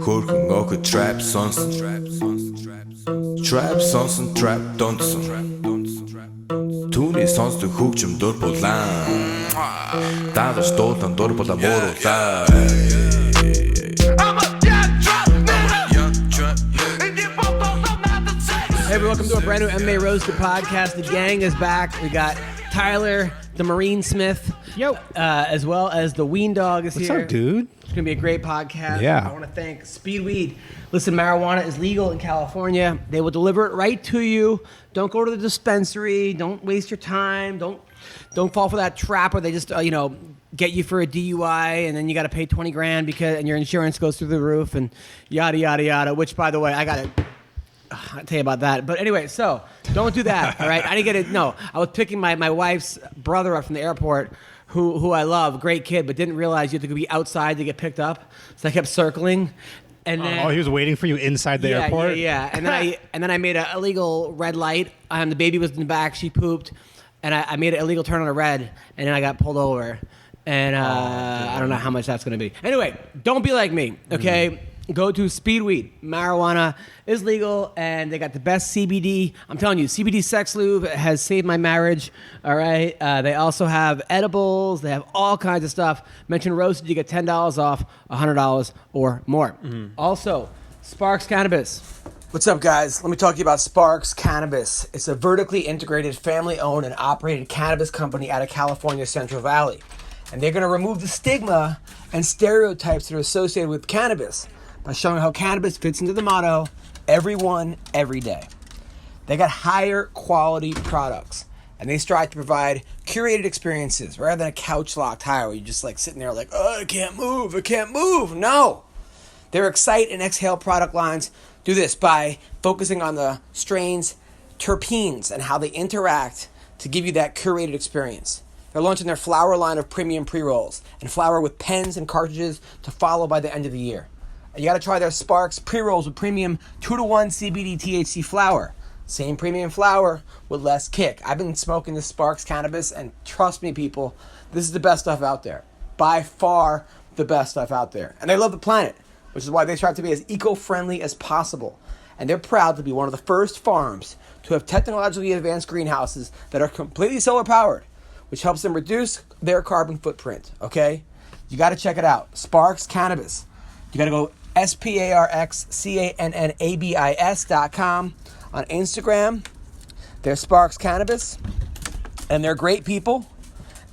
Хөрхөн охид trap сонсон. Trap сонсон, trap донсон. Түүний сонсдог хөгжим дур булаан. Дагаж дуулан дур булаа мууруулаа. Hey, welcome to a brand new MMA Roasted Podcast. The gang is back. We got Tyler, the Marine Smith, as well as the Weendawg is here. What's up, dude? It's going to be a great podcast. Yeah. I want to thank Speed Weed. Listen, marijuana is legal in California. They will deliver it right to you. Don't go to the dispensary. Don't waste your time. Don't fall for that trap where they just, get you for a DUI and then you got to pay $20,000 and your insurance goes through the roof and yada, yada, yada, which, by the way, I'll tell you about that. But anyway, so don't do that, all right? I didn't get it. No, I was picking my wife's brother up from the airport, who I love, great kid, but didn't realize you had to be outside to get picked up. So I kept circling. And then, he was waiting for you inside the airport? Yeah. And then I made an illegal red light. The baby was in the back. She pooped. And I made an illegal turn on a red. And then I got pulled over. And I don't know how much that's going to be. Anyway, don't be like me, okay? Go to Speedweed. Marijuana is legal, and they got the best CBD. I'm telling you, CBD Sex Lube has saved my marriage, all right? They also have edibles. They have all kinds of stuff. Mention Roasted, you get $10 off, $100 or more. Also, Sparks Cannabis. What's up, guys? Let me talk to you about Sparks Cannabis. It's a vertically integrated, family-owned and operated cannabis company out of California's Central Valley. And they're going to remove the stigma and stereotypes that are associated with cannabis by showing how cannabis fits into the motto, everyone, every day. They got higher quality products, and they strive to provide curated experiences rather than a couch-locked high where you're just like sitting there like, oh, I can't move. No. Their Excite and Exhale product lines do this by focusing on the strains, terpenes, and how they interact to give you that curated experience. They're launching their flower line of premium pre-rolls and flower with pens and cartridges to follow by the end of the year. You got to try their Sparks pre-rolls with premium 2-to-1 CBD THC flower. Same premium flower with less kick. I've been smoking this Sparks Cannabis, and trust me, people, this is the best stuff out there. By far the best stuff out there. And they love the planet, which is why they strive to be as eco-friendly as possible. And they're proud to be one of the first farms to have technologically advanced greenhouses that are completely solar-powered, which helps them reduce their carbon footprint, okay? You got to check it out. Sparks Cannabis. You got to go SparksCannabis.com. On Instagram, they're Sparks Cannabis, and they're great people.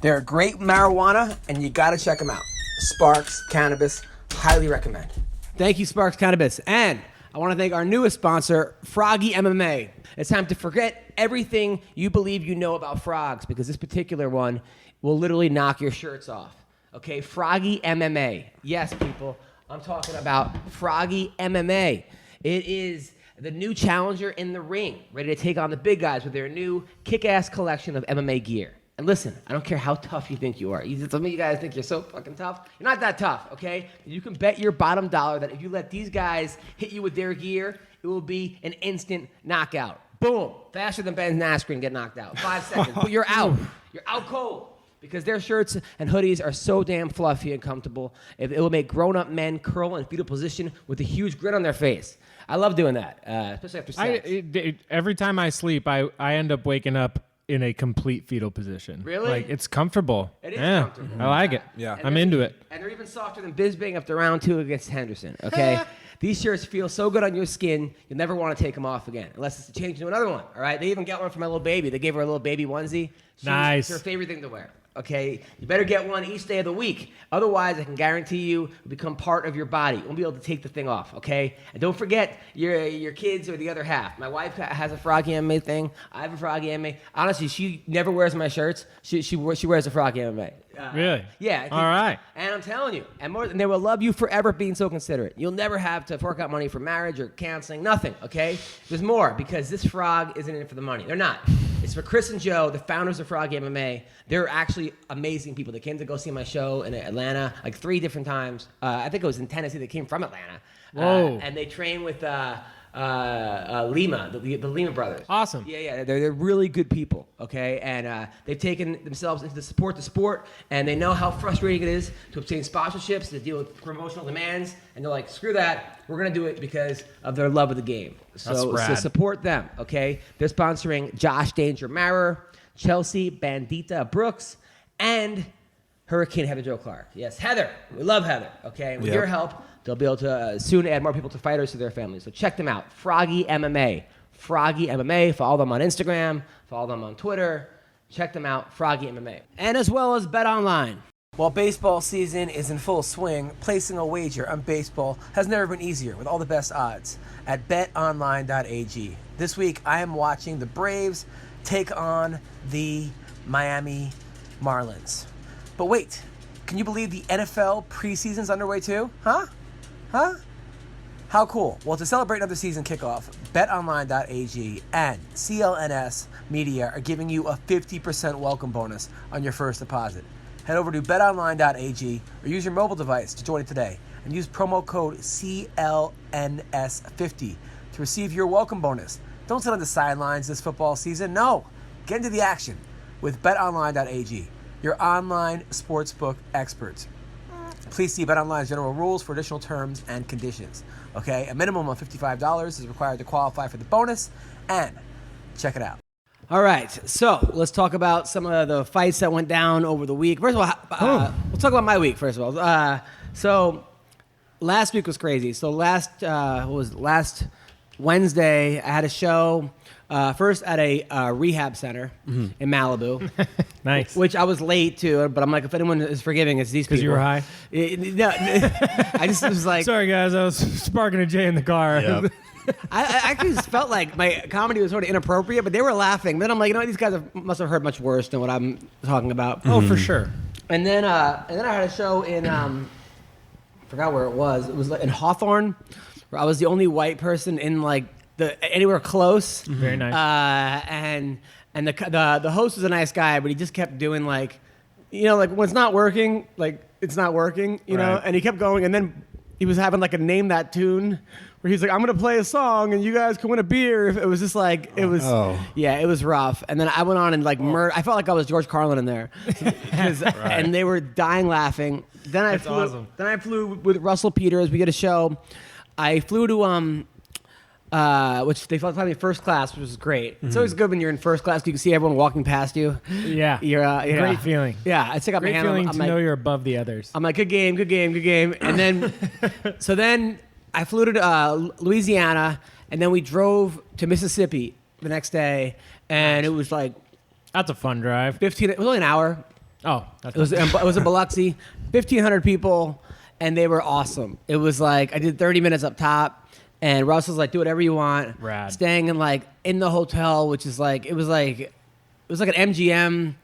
They're great marijuana, and you got to check them out. Sparks Cannabis, highly recommend. Thank you, Sparks Cannabis. And I want to thank our newest sponsor, Froggy MMA. It's time to forget everything you believe you know about frogs, because this particular one will literally knock your shirts off. Okay, Froggy MMA. Yes, people. I'm talking about Froggy MMA. It is the new challenger in the ring, ready to take on the big guys with their new kick-ass collection of MMA gear. And listen, I don't care how tough you think you are. Some of you guys think you're so fucking tough. You're not that tough, okay? You can bet your bottom dollar that if you let these guys hit you with their gear, it will be an instant knockout. Boom. Faster than Ben Askren get knocked out. 5 seconds. But you're out. You're out cold. Because their shirts and hoodies are so damn fluffy and comfortable. It will make grown-up men curl in fetal position with a huge grin on their face. I love doing that, especially after sex. Every time I sleep, I end up waking up in a complete fetal position. Really? Like, it's comfortable. It is comfortable. I like it. Yeah. I'm into it. And they're even softer than Bisbing after round 2 against Henderson, okay? These shirts feel so good on your skin, you'll never want to take them off again, unless it's to change into another one, all right? They even got one for my little baby. They gave her a little baby onesie. Nice. It's her favorite thing to wear. Okay, you better get one each day of the week. Otherwise, I can guarantee you will become part of your body. You won't be able to take the thing off, okay? And don't forget your kids or the other half. My wife has a Froggy MMA thing. I have a Froggy MMA. Honestly, she never wears my shirts. She wears a Froggy MMA. Really? Yeah. All right. And I'm telling you, and they will love you forever being so considerate. You'll never have to fork out money for marriage or counseling, nothing, okay? There's more, because this frog isn't in it for the money. They're not. It's for Chris and Joe, the founders of Froggy MMA. They're actually amazing people. They came to go see my show in Atlanta like 3 different times. I think it was in Tennessee. They came from Atlanta. Whoa. And they train with Lima, the Lima brothers. Awesome. Yeah, they're really good people, okay? And they've taken themselves into the sport, and they know how frustrating it is to obtain sponsorships, to deal with promotional demands, and they're like, screw that, we're going to do it because of their love of the game. So support them, okay? They're sponsoring Josh Danger Marer, Chelsea Bandita Brooks, and Hurricane Heather Joe Clark. Yes, Heather. We love Heather, okay? And with your help, they'll be able to soon add more people to fighters to their families. So check them out. Froggy MMA. Froggy MMA. Follow them on Instagram. Follow them on Twitter. Check them out. Froggy MMA. And as well as Bet Online. While baseball season is in full swing, placing a wager on baseball has never been easier with all the best odds at betonline.ag. This week, I am watching the Braves take on the Miami Marlins. But wait, can you believe the NFL preseason's underway too? Huh? How cool. Well, to celebrate another season kickoff, betonline.ag and CLNS Media are giving you a 50% welcome bonus on your first deposit. Head over to betonline.ag or use your mobile device to join today and use promo code CLNS50 to receive your welcome bonus. Don't sit on the sidelines this football season. No, get into the action with betonline.ag, your online sportsbook experts. Please see BetOnline's general rules for additional terms and conditions. Okay, a minimum of $55 is required to qualify for the bonus, and check it out. All right, so let's talk about some of the fights that went down over the week. First of all, we'll talk about my week first of all. So last week was crazy. So last Wednesday, I had a show. First at a rehab center in Malibu. Nice. Which Which I was late to, but I'm like, if anyone is forgiving, it's these people. Because you were high? No, I just was like... Sorry, guys. I was sparking a J in the car. Yep. I actually just felt like my comedy was sort of inappropriate, but they were laughing. Then I'm like, these guys must have heard much worse than what I'm talking about. Oh, for sure. And then I had a show in... forgot where it was. It was like in Hawthorne, where I was the only white person in like... anywhere close. Very nice. And the host was a nice guy, but he just kept doing like when it's not working, like it's not working, you know. And he kept going, and then he was having like a name that tune, where he's like, "I'm gonna play a song, and you guys can win a beer." It was just like it was, it was rough. And then I went on and like I felt like I was George Carlin in there, and they were dying laughing. Then I flew. Awesome. Then I flew with Russell Peters. We did a show. I flew to which they felt me first class, which was great. It's always good when you're in first class because you can see everyone walking past you. Yeah. You're great feeling. Yeah, I stick up my hand. Great feeling to know you're above the others. I'm like, good game. And then, so then I flew to Louisiana, and then we drove to Mississippi the next day, and it was like... That's a fun drive. It was only an hour. Oh, that's it was in Biloxi, 1,500 people, and they were awesome. It was like, I did 30 minutes up top. And Russell's like, do whatever you want. Rad. Staying in the hotel, which is like it was like an MGM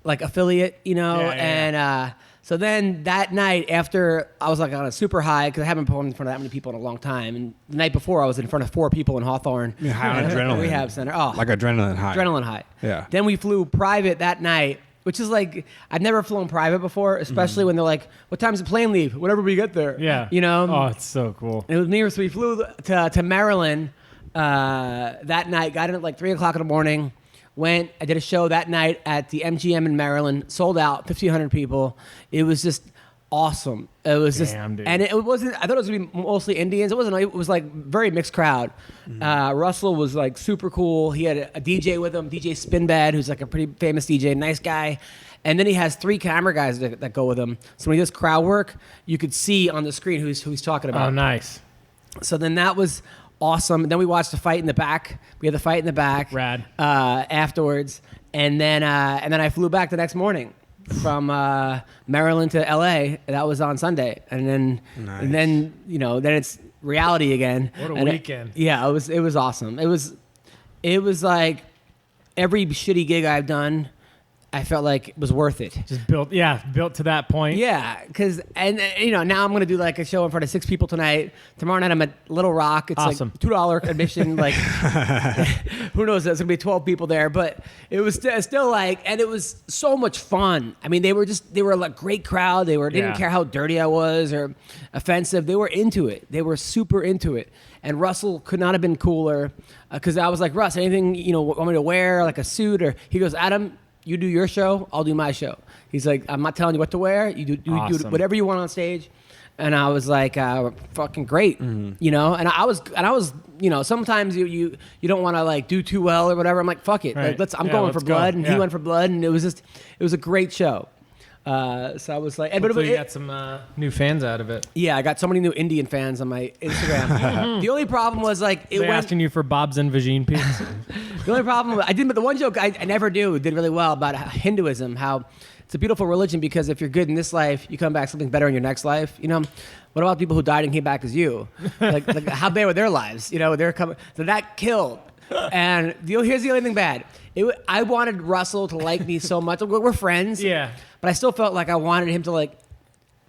affiliate, And so then that night after I was like on a super high because I haven't performed in front of that many people in a long time. And the night before I was in front of 4 people in Hawthorne. Yeah, high on adrenaline. Rehab center. Oh, Like adrenaline high. Adrenaline high. Yeah. Then we flew private that night. Which is like, I've never flown private before, especially when they're like, what time's the plane leave? Whenever we get there. Yeah. Oh, it's so cool. It was near, so we flew to Maryland that night, got in at like 3 o'clock in the morning, I did a show that night at the MGM in Maryland, sold out, 1,500 people. It was just awesome. It was dude. And it wasn't, I thought it was going to be mostly Indians. It wasn't, it was like very mixed crowd. Russell was like super cool. He had a DJ with him, DJ Spinbad, who's like a pretty famous DJ, nice guy. And then he has 3 camera guys that go with him. So when he does crowd work, you could see on the screen who he's talking about. Oh, nice. So then that was awesome. And then we watched the fight in the back. We had the fight in the back. Rad. Afterwards. And then I flew back the next morning from Maryland to LA. That was on Sunday. And then then it's reality again. What a weekend. Yeah, it was awesome. It was like every shitty gig I've done I felt like it was worth it. Just built to that point. Yeah, because now I'm gonna do like a show in front of 6 people tonight. Tomorrow night I'm at Little Rock. It's awesome. like $2 admission. Like, who knows? There's gonna be 12 people there, but it was still like, and it was so much fun. I mean, they were like great crowd. They didn't care how dirty I was or offensive. They were into it. They were super into it. And Russell could not have been cooler because I was like, Russ, anything want me to wear, like a suit? Or he goes, Adam, you do your show, I'll do my show. He's like, I'm not telling you what to wear. You do whatever you want on stage. And I was like, fucking great, And I was, sometimes you don't want to like do too well or whatever. I'm like, fuck it, right. like, I'm going for blood, and he went for blood, and it was a great show. So I was like, but you got some new fans out of it. Yeah, I got so many new Indian fans on my Instagram. The only problem was like they asking you for Bob's and Vagine pieces. The only problem I didn't, but the one joke I never did really well about Hinduism, how it's a beautiful religion because if you're good in this life, you come back something better in your next life. What about people who died and came back as you? Like how bad were their lives? They're coming. So that killed. And here's the only thing bad. I wanted Russell to like me so much. We're friends. Yeah. But I still felt like I wanted him to like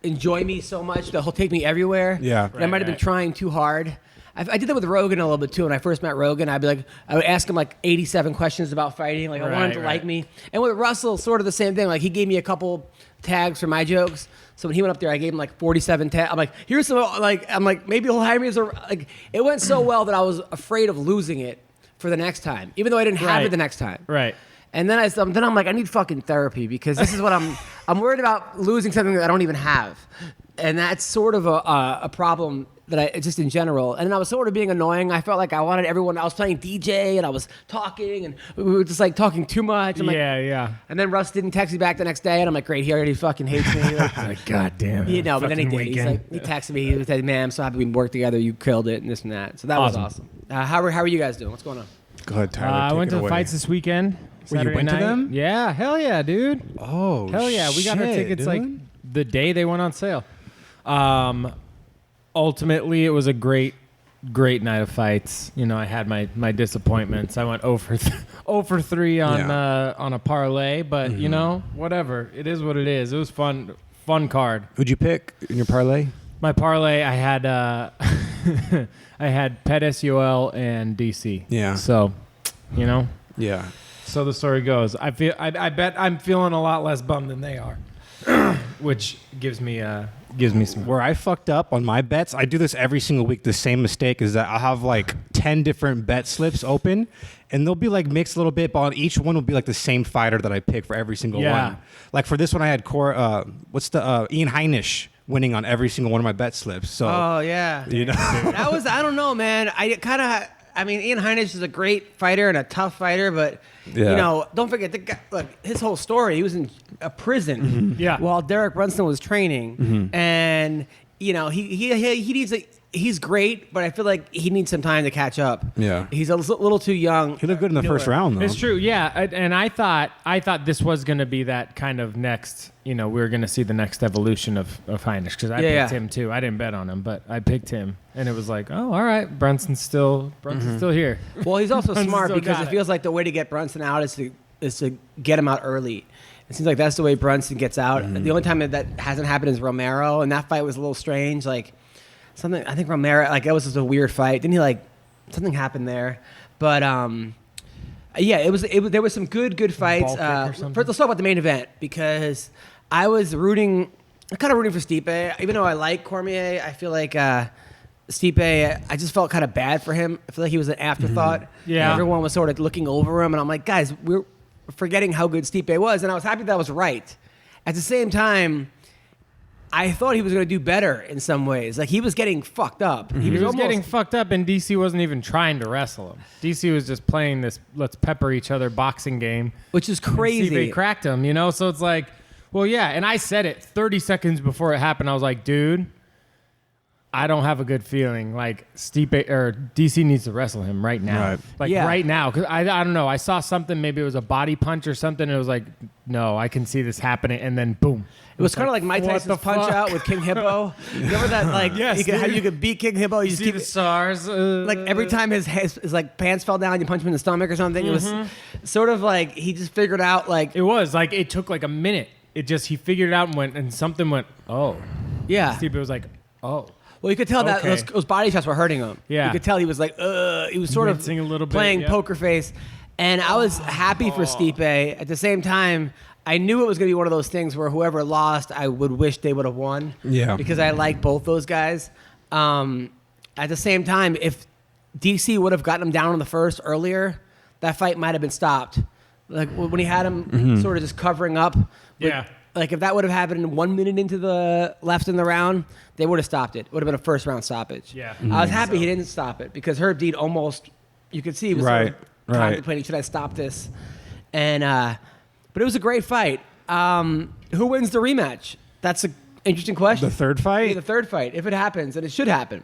enjoy me so much that he'll take me everywhere. Yeah. I might have been trying too hard. I did that with Rogan a little bit too. When I first met Rogan, I would ask him like 87 questions about fighting. Like I wanted him to like me. And with Russell, sort of the same thing. Like he gave me a couple tags for my jokes. So when he went up there, I gave him like 47 tags. I'm like, here's some. I'm like, maybe he'll hire me as a. Like it went so well that I was afraid of losing it for the next time, even though I didn't have it the next time. Right. And then I'm like, I need fucking therapy because this is what I'm worried about losing something that I don't even have. And that's sort of a problem that just in general. And then I was sort of being annoying. I felt like I wanted everyone. I was playing DJ and I was talking and we were just like talking too much. Yeah. And then Russ didn't text me back the next day, and I'm like, great, he already fucking hates me. Like, God damn. But then he did. He's like, he texted me. He said, man, I'm so happy we worked together. You killed it and this and that. So that was awesome. How are you guys doing? What's going on? Go ahead, Tyler. I went to the fights this weekend. You went night. to them? Yeah, hell yeah, dude. Oh, hell yeah, we got our tickets dude. like the day they went on sale. Ultimately, it was a great night of fights. I had my disappointments. I went 0 for 3 on a parlay, but whatever. It is what it is. It was fun card. Who'd you pick in your parlay? My parlay, I had I had Pet SUL and DC. Yeah. So, Yeah. So the story goes. I bet I'm feeling a lot less bummed than they are, which gives me some. Where I fucked up on my bets, I do this every single week. The same mistake is that I'll have like 10 different bet slips open, and they'll be like mixed a little bit, but on each one will be like the same fighter that I pick for every single one. Like for this one, I had Ian Heinisch winning on every single one of my bet slips. So yeah, that was, I don't know, man. Ian Heinisch is a great fighter and a tough fighter, but don't forget the guy. Look, his whole story. He was in a prison while Derek Brunson was training, and he needs he's great, but I feel like he needs some time to catch up. Yeah, he's a little too young. He looked good in the first round, though. It's true, yeah. And I thought this was going to be that kind of next. We were going to see the next evolution of Heinisch because I picked him too. I didn't bet on him, but I picked him, and it was like, oh, all right, Brunson's still here. Well, he's also smart because it feels like the way to get Brunson out is to get him out early. It seems like that's the way Brunson gets out. The only time that hasn't happened is Romero, and that fight was a little strange. Like something, I think Romero, like that was just a weird fight. Didn't he something happened there? But it was there was some good fights. First, let's talk about the main event because I was kind of rooting for Stipe. Even though I like Cormier, I feel like Stipe, I just felt kind of bad for him. I feel like he was an afterthought. Yeah. Everyone was sort of looking over him, and I'm like, guys, we're forgetting how good Stipe was, and I was happy that I was right. At the same time, I thought he was going to do better in some ways. Like, he was getting fucked up. He was getting fucked up, and DC wasn't even trying to wrestle him. DC was just playing this let's pepper each other boxing game. Which is crazy. Stipe cracked him, So it's like, well, yeah. And I said it 30 seconds before it happened. I was like, dude, I don't have a good feeling. Like Stipe or DC needs to wrestle him right now. Right. Like right now. Because I don't know. I saw something. Maybe it was a body punch or something. And it was like, no, I can see this happening. And then boom. It was kind of like Mike Tyson's punch out with King Hippo. Remember that? Like, how you could beat King Hippo. You just see the SARS. Like every time his like pants fell down, you punch him in the stomach or something. It was sort of like he just figured out like it was like it took like a minute. He figured it out and something went. Oh, yeah. Stipe was like, oh. Well, you could tell that those body shots were hurting him. Yeah. You could tell he was like, he was sort of a little bit, playing poker face. And I was happy for Stipe. At the same time, I knew it was going to be one of those things where whoever lost, I would wish they would have won. Yeah. Because I like both those guys. At the same time, if DC would have gotten him down in the first earlier, that fight might have been stopped. Like when he had him sort of just covering up. Like if that would have happened 1 minute into the left in the round, they would have stopped it. It would have been a first round stoppage. Yeah. I was happy he didn't stop it because Herb Dean almost, you could see he was sort of contemplating, should I stop this? And but it was a great fight. Who wins the rematch? That's an interesting question. The third fight? Yeah, the third fight, if it happens, and it should happen.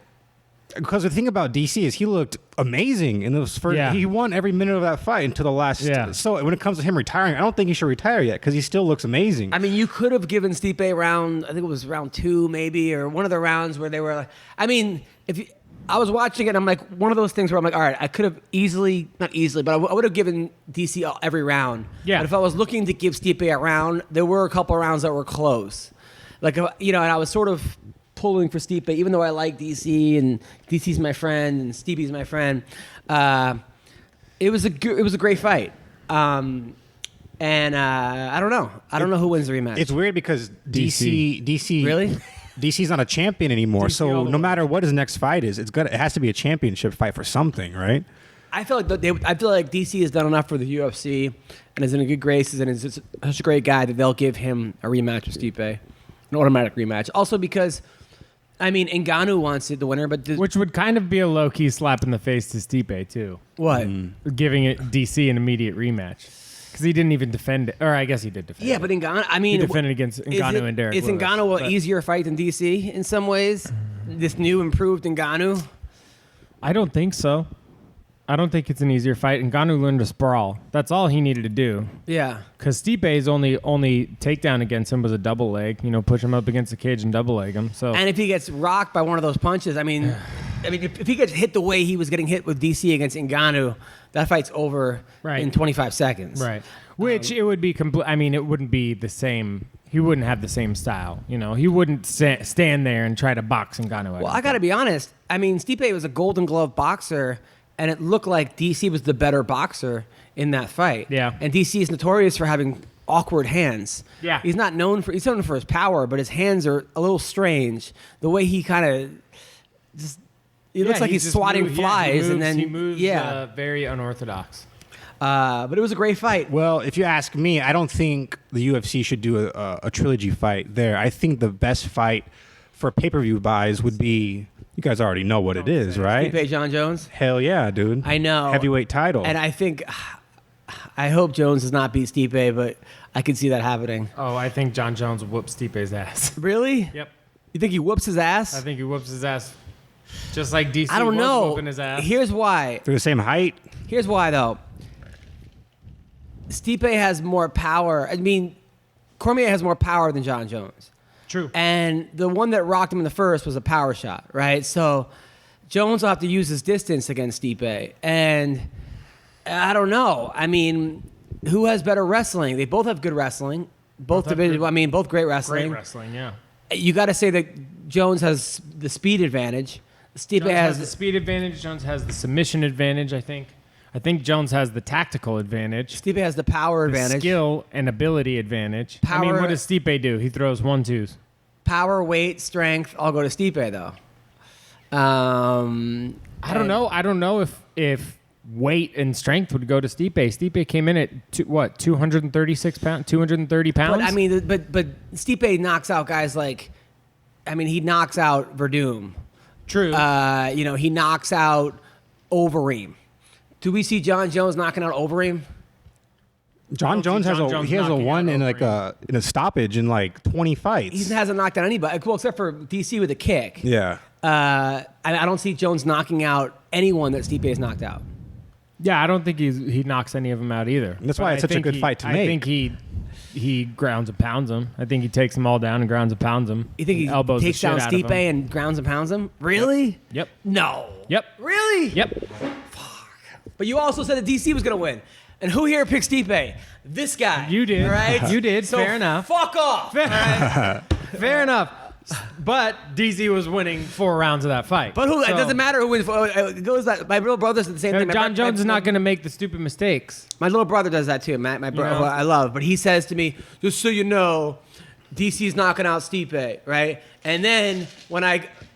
Because the thing about DC is he looked amazing in those first. Yeah. He won every minute of that fight until the last. Yeah. So when it comes to him retiring, I don't think he should retire yet because he still looks amazing. I mean, you could have given Stipe round, I think it was round 2 maybe, or one of the rounds where they were like, I mean, I was watching it and I'm like, one of those things where I'm like, all right, I could have easily, not easily, but I would have given DC every round. Yeah. But if I was looking to give Stipe a round, there were a couple of rounds that were close. Like, you know, and I was sort of pulling for Stipe, even though I like DC and DC's my friend and Stipe's my friend. It was a great fight. And I don't know. I don't know who wins the rematch. It's weird because DC Really? DC's not a champion anymore. DC So all the no way. matter what his next fight is, it has to be a championship fight for something, right? I feel like DC has done enough for the UFC and is in a good graces and is just such a great guy that they'll give him a rematch with Stipe, an automatic rematch. Also because, I mean, Ngannou wants it, the winner, but Which would kind of be a low-key slap in the face to Stipe, too. what? Giving it DC an immediate rematch. Because he didn't even defend it. Or I guess he did defend it. Yeah, but Ngannou, I mean, He defended against Ngannou and Derek Is Lewis, Ngannou but- an easier fight than DC in some ways? This new improved Ngannou? I don't think so. I don't think it's an easier fight. Ngannou learned to sprawl. That's all he needed to do. Yeah. Because Stipe's only takedown against him was a double leg. You know, push him up against the cage and double leg him. So And if he gets rocked by one of those punches, I mean, if he gets hit the way he was getting hit with DC against Ngannou, that fight's over in 25 seconds. right, which it would be complete. I mean, it wouldn't be the same. He wouldn't have the same style. You know, he wouldn't stand there and try to box Ngannou. Well, I got to be honest. I mean, Stipe was a Golden Glove boxer, and it looked like DC was the better boxer in that fight. Yeah. And DC is notorious for having awkward hands. Yeah. He's known for his power, but his hands are a little strange. The way he kind of just it looks like he's swatting flies, and then he moves very unorthodox. But it was a great fight. Well, if you ask me, I don't think the UFC should do a trilogy fight there. I think the best fight for pay-per-view buys would be, you guys already know what it is, right? Stipe John Jones. Hell yeah, dude. I know. Heavyweight title. And I think, I hope Jones does not beat Stipe, but I could see that happening. Oh, I think John Jones whoops Stipe's ass. Really? Yep. You think he whoops his ass? I think he whoops his ass, just like DC. I don't was know. whooping his ass. Here's why. They're the same height. Here's why, though. Stipe has more power. I mean, Cormier has more power than John Jones. True. And the one that rocked him in the first was a power shot, right? So Jones will have to use his distance against Stipe. And I don't know. I mean, who has better wrestling? They both have good wrestling. Both great wrestling. Great wrestling, yeah. You got to say that Jones has the speed advantage. Stipe Jones has has the speed advantage. Jones has the submission advantage, I think. I think Jones has the tactical advantage. Stipe has the power The advantage. skill and ability advantage. I mean, Power- what does Stipe do? He throws 1-2s. Power, weight, strength, all go to Stipe, though. I don't know. I don't know if weight and strength would go to Stipe. Stipe came in at 236 pounds, 230 pounds. But I mean, but Stipe knocks out guys like, I mean, he knocks out Verdum. true. He knocks out Overeem. Do we see John Jones knocking out Overeem? John Jones has a one in like in a stoppage in like 20 fights. He hasn't knocked out anybody, well, except for DC with a kick. Yeah. I don't see Jones knocking out anyone that Stipe has knocked out. Yeah, I don't think he knocks any of them out either. And that's why it's such a good fight to make. I think he grounds and pounds them. I think he takes them all down and grounds and pounds them. You think he elbows takes the shit down out of Stipe them. and grounds and pounds him? Really? Yep. No. Yep. Really? Yep. But you also said that DC was going to win. And who here picked Stipe? This guy. You did. All right? You did. So Fair enough. Fuck off. Fair enough. But DZ was winning 4 rounds of that fight. But it So- doesn't matter who wins. It goes that my little brother does the same thing. John Jones is not going to make the stupid mistakes. My little brother does that too. My brother, who I love, but he says to me, "Just so you know, DC's knocking out Stipe, right?" And then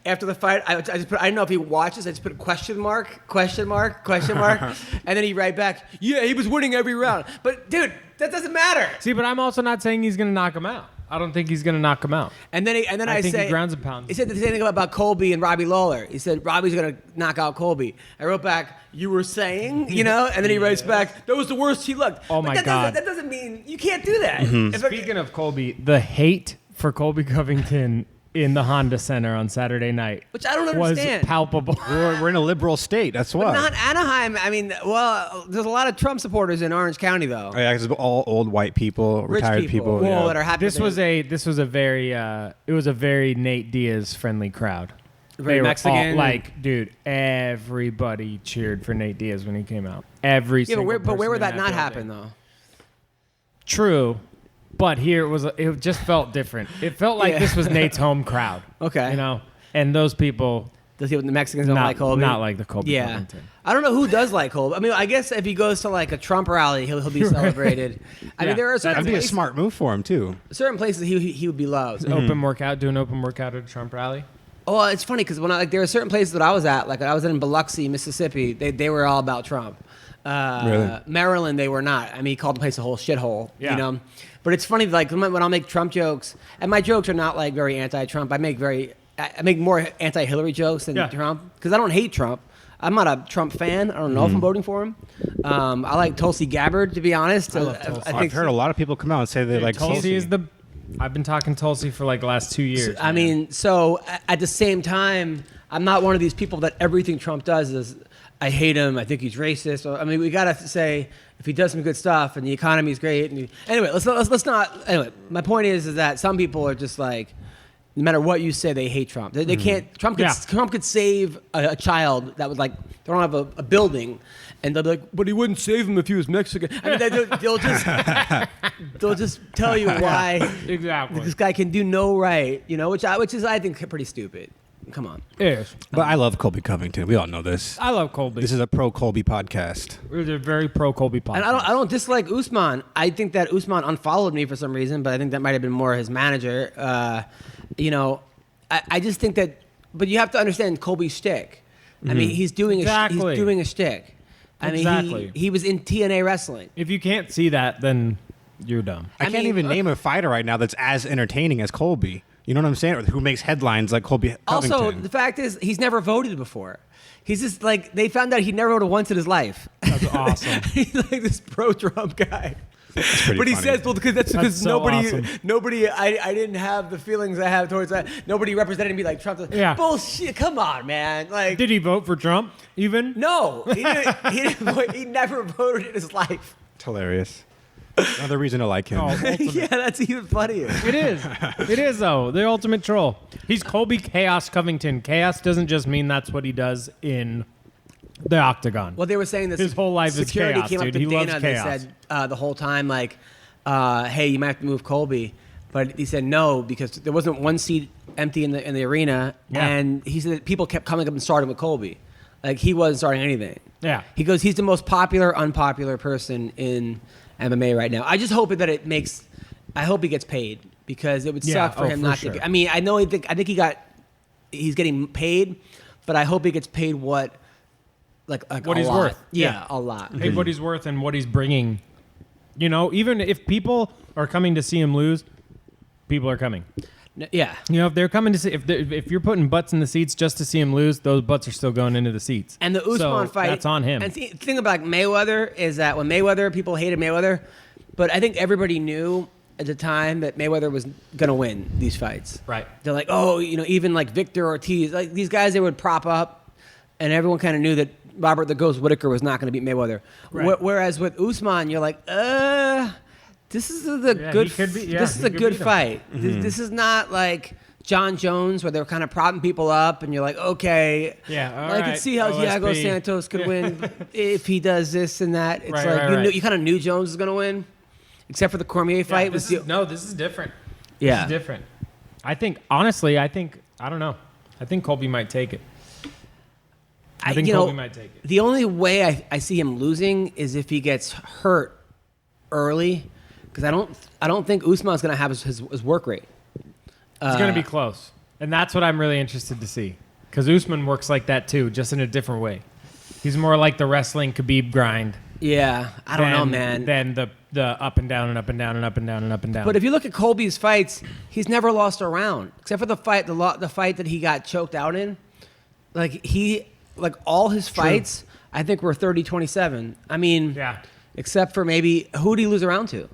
after the fight, I just put, I don't know if he watches. I just put question mark, and then he write back, "Yeah, he was winning every round." But dude, that doesn't matter. See, but I'm also not saying he's going to knock him out. I don't think he's going to knock him out. And then I think say, he grounds and pounds. He said the same thing about Colby and Robbie Lawler. He said Robbie's gonna knock out Colby. I wrote back, "You were saying," and then he writes back, "That was the worst he looked." Oh my God. That doesn't mean you can't do that. Speaking of Colby, the hate for Colby Covington in the Honda Center on Saturday night, Which I don't was understand. palpable. We're in a liberal state. That's why. Not Anaheim. I mean, well, there's a lot of Trump supporters in Orange County, though. Oh, yeah, 'cause it's all old white people, Rich retired people. Well, yeah. that are happy. This was a very Nate Diaz friendly crowd. Very They were Mexican. all, dude, everybody cheered for Nate Diaz when he came out. Every Yeah, single but where person would in that not building. happen though? True, but here it just felt different. It felt like Yeah. this was Nate's home crowd. Okay. And those people Does the Mexicans don't like Colby? not like the Colby Yeah. Covington. I don't know who does like Colby. I mean, I guess if he goes to like a Trump rally, he'll be celebrated. I Yeah. mean, there are certain That'd be a places, smart move for him too. certain places he would be loved. Do an open workout at a Trump rally. Oh, it's funny because there were certain places that I was at, like I was in Biloxi, Mississippi. They were all about Trump. Really? Maryland, they were not. I mean, he called the place a whole shithole. Yeah. You know, but it's funny like when I'll make Trump jokes, and my jokes are not like very anti-Trump. I make more anti-Hillary jokes than Trump because I don't hate Trump. I'm not a Trump fan. I don't know if I'm voting for him. I like Tulsi Gabbard, to be honest. I love Tulsi. I've heard a lot of people come out and say they like Tulsi is I've been talking Tulsi for like the last 2 years. I mean, so at the same time, I'm not one of these people that everything Trump does is, I hate him, I think he's racist. I mean, we got to say, if he does some good stuff and the economy's great. Anyway, let's not. Anyway, my point is that some people are just like, no matter what you say, they hate Trump. They can't. Trump could save a child that was like, they don't have a building. And they'll be like, but he wouldn't save him if he was Mexican. I mean, they'll just tell you why exactly. this guy can do no right, which is I think pretty stupid. Come on. Yes. But I love Colby Covington. We all know this. I love Colby. This is a pro Colby podcast. We're a very pro Colby podcast. And I don't dislike Usman. I think that Usman unfollowed me for some reason, but I think that might have been more his manager. I just think that, but you have to understand Colby's shtick. I mean, he's doing a shtick. I mean, he was in TNA wrestling. If you can't see that, then you're dumb. I can't even name a fighter right now that's as entertaining as Colby. You know what I'm saying? Or who makes headlines like Colby Covington. Also, the fact is, he's never voted before. He's just like, they found out he never voted once in his life. That's awesome. He's like this pro-Trump guy. That's pretty But he funny. says, well, that's because so awesome. I didn't have the feelings I have towards that. Nobody represented me like Trump. Yeah. Bullshit. Come on, man. Like, Did he vote for Trump even? no, he didn't vote. He never voted in his life. It's hilarious. Another reason to like him. Oh, ultimate. Yeah, that's even funnier. It is. It is, though. The ultimate troll. He's Colby Chaos Covington. Chaos doesn't just mean that's what he does in the octagon. Well, they were saying this. His whole life is security chaos, came up dude. to He Dana. loves They chaos. said the whole time, like, hey, you might have to move Colby. But he said no because there wasn't one seat empty in the arena, Yeah. and he said that people kept coming up and starting with Colby, like he wasn't starting anything. Yeah. He goes, he's the most popular, unpopular person in MMA right now. I just hope that I hope he gets paid because it would suck for him not sure. to. I mean, I think he's getting paid, but I hope he gets paid what What a he's lot. worth. Yeah, a lot. Hey, what he's worth and what he's bringing. Even if people are coming to see him lose, people are coming. Yeah. If they're coming to see, if you're putting butts in the seats just to see him lose, those butts are still going into the seats. And the Usman fight, that's on him. And the thing about Mayweather is that when people hated Mayweather, but I think everybody knew at the time that Mayweather was gonna win these fights. Right. They're like, oh, even like Victor Ortiz, like these guys they would prop up, and everyone kind of knew that Robert the Ghost Whittaker was not going to beat Mayweather. Right. Whereas with Usman, you're like, this is a good fight. Mm-hmm. This is not like John Jones where they're kind of propping people up, and you're like, okay, I can see how Thiago Santos could win if he does this and that. It's you kind of knew Jones was going to win, except for the Cormier fight. This is different. Yeah, this is different. I think honestly, I don't know. I think Colby might take it. I think Colby might take it. The only way I see him losing is if he gets hurt early, because I don't think Usman's going to have his work rate. It's going to be close, and that's what I'm really interested to see, because Usman works like that too, just in a different way. He's more like the wrestling Khabib grind. Yeah, I don't know, man. Than the up and down and up and down and up and down and up and down. But if you look at Colby's fights, he's never lost a round, except for the fight that he got choked out in. Like all his fights, I think were 30-27. I mean, except for maybe who did he lose a round to?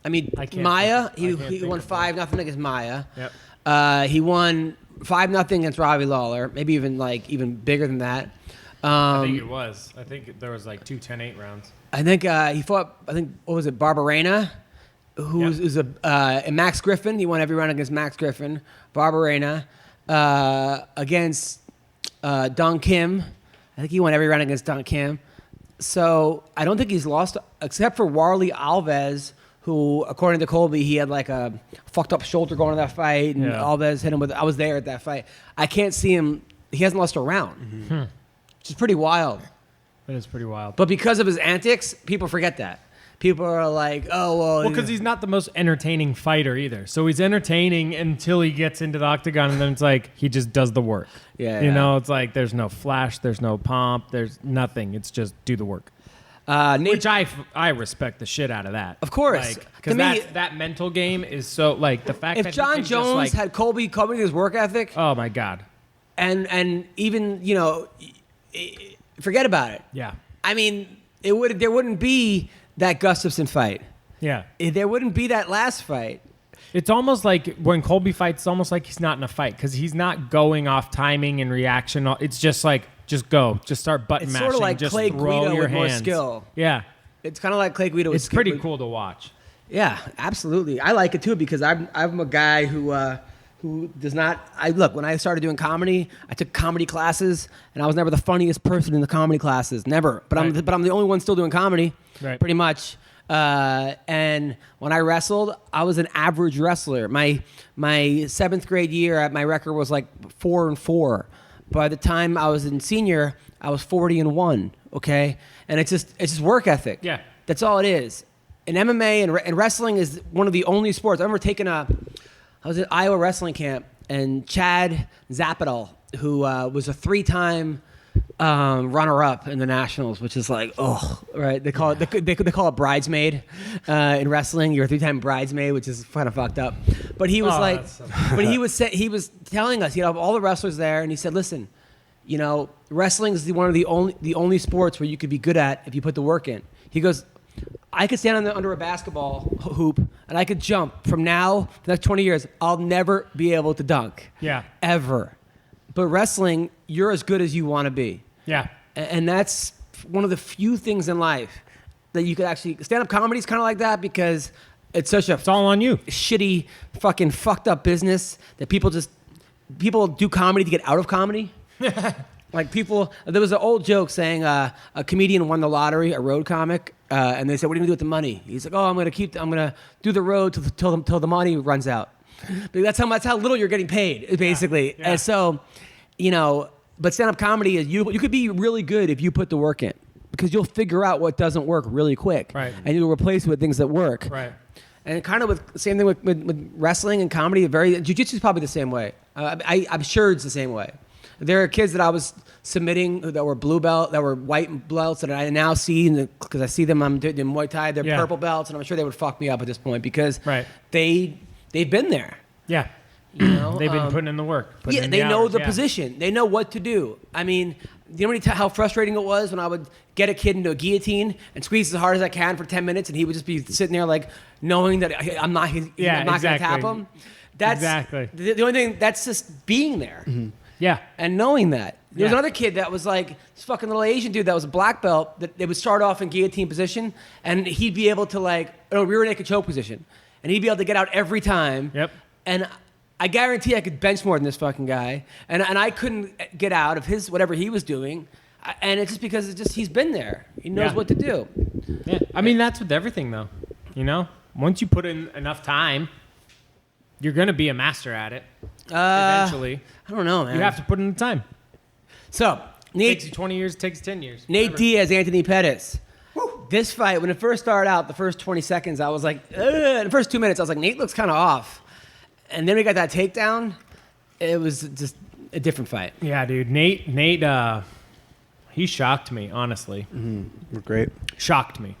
I mean, Maya. He won 5-0 against Maya. Yep. He won 5-0 against Robbie Lawler. Maybe even bigger than that. I think it was. I think there was like 2 10-8 rounds. I think he fought. what was it? Barberena, who's and Max Griffin. He won every round against Max Griffin. Barberena against Don Kim. I think he won every round against Don Kim. So I don't think he's lost, except for Warley Alves, who, according to Colby, he had like a fucked up shoulder going to that fight, and Alves hit him with. I was there at that fight. I can't see him. He hasn't lost a round, which is pretty wild. It is pretty wild. But because of his antics, people forget that. People are like, oh, well. Because he's not the most entertaining fighter either. So he's entertaining until he gets into the octagon, and then it's like he just does the work. Yeah. You know, it's like there's no flash, there's no pomp, there's nothing. It's just do the work. Which I respect the shit out of that. Of course. Because that mental game is so, like, the fact that if John Jones had Colby his work ethic. Oh, my God. And even, forget about it. Yeah. I mean, there wouldn't be that Gustafsson fight. Yeah. There wouldn't be that last fight. It's almost like when Colby fights, it's almost like he's not in a fight because he's not going off timing and reaction. It's just like, just go. Just start button mashing. It's sort of like just Clay throw Guida your with more hands. skill. Yeah. It's kind of like Clay Guida with It's skill. pretty cool to watch. Yeah, absolutely. I like it too because I'm a guy who does not. Look, when I started doing comedy, I took comedy classes, and I was never the funniest person in the comedy classes, never. But I'm the only one still doing comedy, pretty much. And when I wrestled, I was an average wrestler. My 7th grade year, my record was like 4-4. By the time I was in senior, I was 40-1. Okay, and it's just work ethic. Yeah, that's all it is. And MMA and wrestling is one of the only sports. I remember I was at Iowa wrestling camp, and Chad Zapital, who was a 3-time runner-up in the nationals, which is like, right? They call it they call it bridesmaid in wrestling. You're a 3-time bridesmaid, which is kind of fucked up. But he was he was telling us, all the wrestlers there, and he said, listen, wrestling is one of the only sports where you could be good at if you put the work in. He goes, I could stand under a basketball hoop and I could jump. From now to the next 20 years, I'll never be able to dunk. Yeah. Ever. But wrestling, you're as good as you want to be. Yeah. And that's one of the few things in life that you could actually... Stand-up comedy is kind of like that because it's all on you. Shitty, fucking fucked up business that people do comedy to get out of comedy. Like there was an old joke saying a comedian won the lottery, a road comic, and they said, "What are you gonna do with the money?" He's like, "Oh, I'm gonna do the road till the money runs out." But that's how little you're getting paid, basically. Yeah. And so, but stand-up comedy is you could be really good if you put the work in because you'll figure out what doesn't work really quick, right? And you'll replace it with things that work, right? And kind of with same thing with wrestling and comedy. Jiu-jitsu is probably the same way. I'm sure it's the same way. There are kids that I was submitting that were blue belt, that were white belts that I now see because I see them. I'm doing Muay Thai. They're purple belts, and I'm sure they would fuck me up at this point because they've been there. Yeah, they've been putting in the work. They know the position. They know what to do. I mean, You know how frustrating it was when I would get a kid into a guillotine and squeeze as hard as I can for 10 minutes, and he would just be sitting there like knowing that I'm not going to tap him. That's exactly the only thing. That's just being there. Mm-hmm. Yeah, and knowing that. There was another kid that was like this fucking little Asian dude that was a black belt that they would start off in guillotine position, and he'd be able to rear naked choke position, and he'd be able to get out every time. Yep. And I guarantee I could bench more than this fucking guy, and I couldn't get out of his whatever he was doing, and it's just because he's been there. He knows what to do. Yeah, I mean that's with everything though. You know, once you put in enough time, you're gonna be a master at it. Eventually, I don't know, man. You have to put in the time. So It takes you 20 years. It takes 10 years. Nate Diaz, Anthony Pettis. This fight, when it first started out, the first 20 seconds, I was like, ugh. The first 2 minutes, I was like, Nate looks kind of off. And then we got that takedown. It was just a different fight. Yeah, dude. Nate, he shocked me, honestly. Mm-hmm. Great. Shocked me.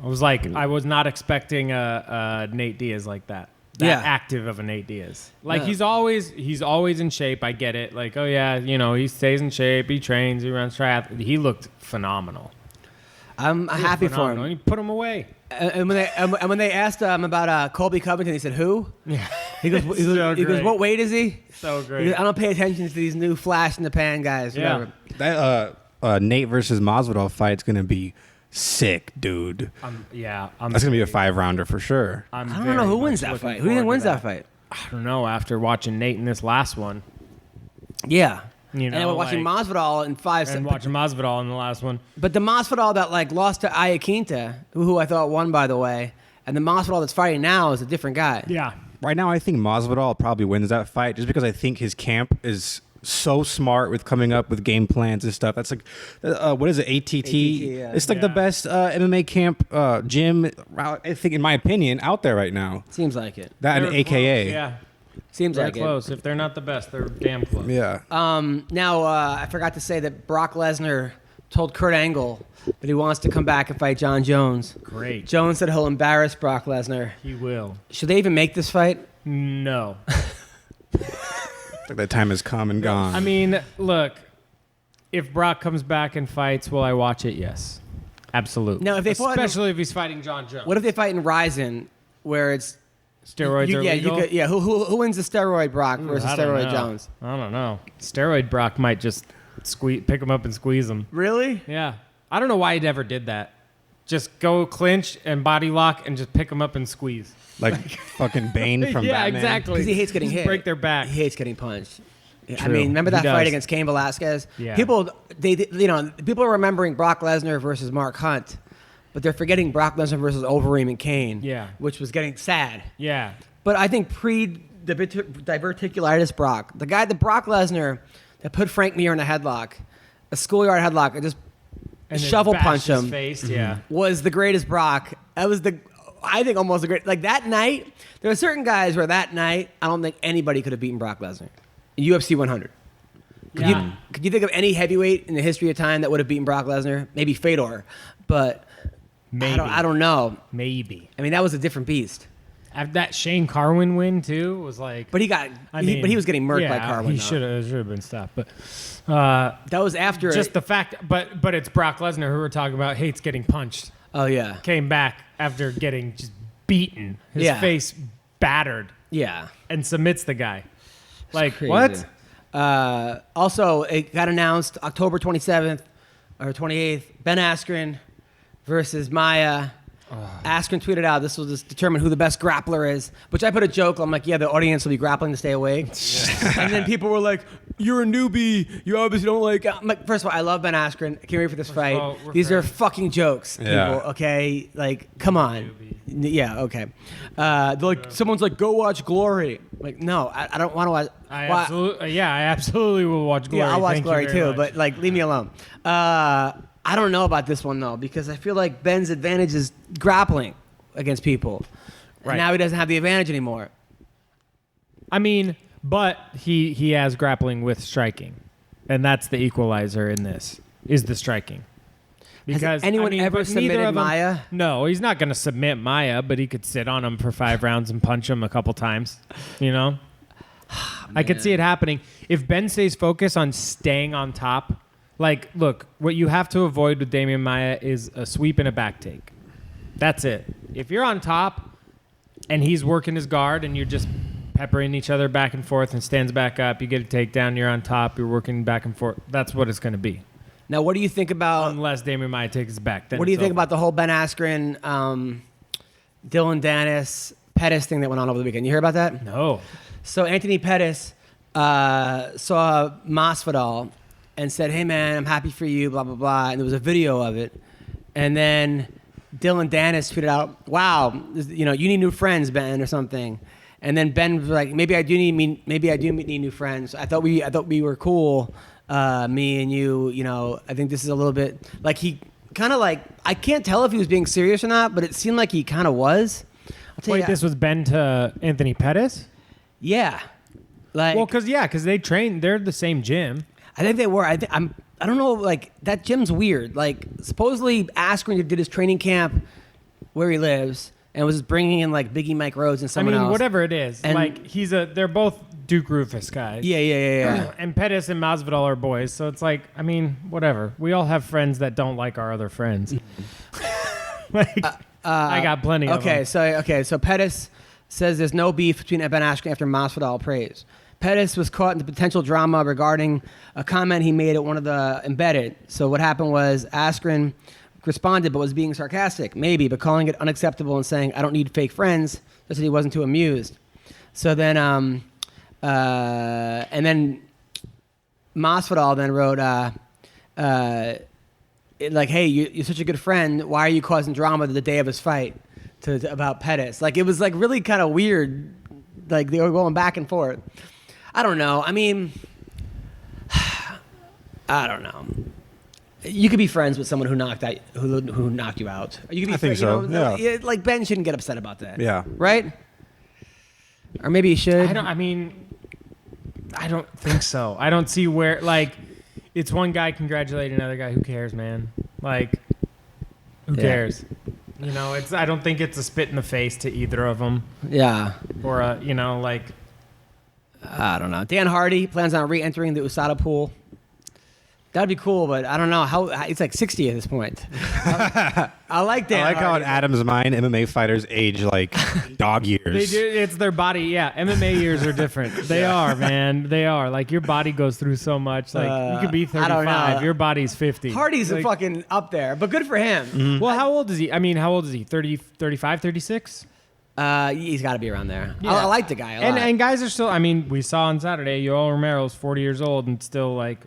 I was like, I was not expecting a Nate Diaz like that. That active of a Nate Diaz. Like he's always in shape. I get it. Like, oh yeah, you know, he stays in shape. He trains. He runs triathlon. He looked phenomenal. I'm happy for him. He put him away. And when they asked him about Colby Covington, he said, "Who?" Yeah. He goes, "What weight is he?" So great. He goes, I don't pay attention to these new flash in the pan guys. Yeah. Whatever. That Nate versus Masvidal fight's gonna be sick, dude. That's gonna be a 5-rounder for sure. I don't know who wins that fight. Who do you think wins that fight? I don't know. After watching Nate in this last one, yeah. You know, and we're watching Masvidal in 5 seconds. And watching Masvidal in the last one. But the Masvidal that lost to Iaquinta, who I thought won, by the way, and the Masvidal that's fighting now is a different guy. Yeah. Right now, I think Masvidal probably wins that fight just because I think his camp is so smart with coming up with game plans and stuff. That's like, what is it, ATT? Yeah. It's like the best MMA camp gym, I think, in my opinion, out there right now. Seems like it. That They're and AKA. Close, yeah. Seems They're like close. If they're not the best, they're damn close. Yeah. Now, I forgot to say that Brock Lesnar told Kurt Angle that he wants to come back and fight John Jones. Great. Jones said he'll embarrass Brock Lesnar. He will. Should they even make this fight? No. Like that time has come and gone. I mean, look, if Brock comes back and fights, will I watch it? Yes. Absolutely. Now, if they especially if he's fighting John Jones. What if they fight in Ryzen, where it's steroids are legal? Who wins the steroid Brock versus steroid Jones? I don't know. Steroid Brock might just pick him up and squeeze him. Really? Yeah. I don't know why he ever did that. Just go clinch and body lock and just pick him up and squeeze. Like fucking Bane from yeah, Batman. Exactly. Because he hates getting hit. Break their back. He hates getting punched. True. I mean, remember that fight against Cain Velasquez? Yeah. People are remembering Brock Lesnar versus Mark Hunt, but they're forgetting Brock Lesnar versus Overeem and Kane. Yeah. Which was getting sad. Yeah. But I think diverticulitis Brock, the Brock Lesnar that put Frank Mir in a headlock, a schoolyard headlock, and just shovel punch him, face, yeah, was the greatest Brock. That was I think almost the great. Like that night, there were certain guys where that night I don't think anybody could have beaten Brock Lesnar. UFC 100. Could you think of any heavyweight in the history of time that would have beaten Brock Lesnar? Maybe Fedor, but maybe. I don't know. Maybe. I mean, that was a different beast. After that Shane Carwin win too was like. But he was getting murked by Carwin. He should have been stopped. But that was after just the fact. But it's Brock Lesnar who we're talking about hates getting punched. Oh yeah. Came back after getting just beaten, his face battered. Yeah. And submits the guy. Like crazy. What? Also, it got announced October 27th or 28th. Ben Askren versus Maya. Askren tweeted out, "This will just determine who the best grappler is." Which I put a joke. I'm like, "Yeah, the audience will be grappling to stay awake." And then people were like, "You're a newbie. You obviously don't like." I'm like, first of all, I love Ben Askren. I can't wait for this fight. These are fucking jokes, people. Okay, like, come on. Yeah, okay. They're like, someone's like, "Go watch Glory." I'm like, no, I don't want to watch. I absolutely will watch Glory. Yeah, I'll watch Thank Glory too, much. but like, leave me alone. I don't know about this one though, because I feel like Ben's advantage is grappling against people. Right. And now he doesn't have the advantage anymore. I mean, but he has grappling with striking, and that's the equalizer in this is the striking. Because has anyone ever submitted Maya? No, he's not going to submit Maya, but he could sit on him for 5 rounds and punch him a couple times. You know, I could see it happening if Ben stays focused on staying on top Like, look, what you have to avoid with Damian Maia is a sweep and a back take. That's it. If you're on top and he's working his guard and you're just peppering each other back and forth and stands back up, you get a takedown, you're on top, you're working back and forth. That's what it's going to be. Now, what do you think about... Unless Damian Maia takes his back. Then what do you think about the whole Ben Askren, Dylan Dennis, Pettis thing that went on over the weekend? You hear about that? No. So Anthony Pettis saw Masvidal and said, "Hey man, I'm happy for you," blah blah blah, and there was a video of it. And then Dylan Dennis tweeted out, "Wow, you need new friends, Ben," or something. And then Ben was like, "Maybe I do need new friends. I thought we were cool, me and you. I think this is a little bit like he kind of like I can't tell if he was being serious or not, but it seemed like he kind of was." Wait, this was Ben to Anthony Pettis? Yeah. Because they train. They're the same gym. I think they were. I don't know. Like that gym's weird. Like supposedly Askren did his training camp where he lives and was bringing in like Biggie Mike Rhodes and someone else. Whatever it is. And like they're both Duke Rufus guys. Yeah. And Pettis and Masvidal are boys. So it's like, whatever. We all have friends that don't like our other friends. I got plenty of them. So Pettis says there's no beef between Ben Askren after Masvidal praise. Pettis was caught in the potential drama regarding a comment he made at one of the embedded. So what happened was Askren responded but was being sarcastic, maybe, but calling it unacceptable and saying, "I don't need fake friends," just that he wasn't too amused. So then, and then Masvidal then wrote, like, "Hey, you're such a good friend. Why are you causing drama the day of his fight?" About Pettis. Like, it was like really kind of weird. Like they were going back and forth. I don't know. I don't know. You could be friends with someone who knocked you out. You could be I think so. Yeah. Like Ben shouldn't get upset about that. Yeah. Right? Or maybe he should. I don't think so. I don't see where, like, it's one guy congratulating another guy. Who cares, man? Like, who cares? I don't think it's a spit in the face to either of them. Yeah. Or I don't know. Dan Hardy plans on re-entering the USADA pool. That'd be cool, but I don't know how. It's like 60 at this point. I like Dan. I like Hardy. how in Adam's mind, MMA fighters age like dog years. They do. It's their body. Yeah, MMA years are different. They are, man. They are. Like your body goes through so much. Like you could be 35. Your body's 50. Hardy's fucking up there, but good for him. Mm-hmm. Well, how old is he? How old is he? 30, 35, 36? He's got to be around there. Yeah. I like the guy a lot. And guys are still. We saw on Saturday, Yoel Romero's 40 years old and still like.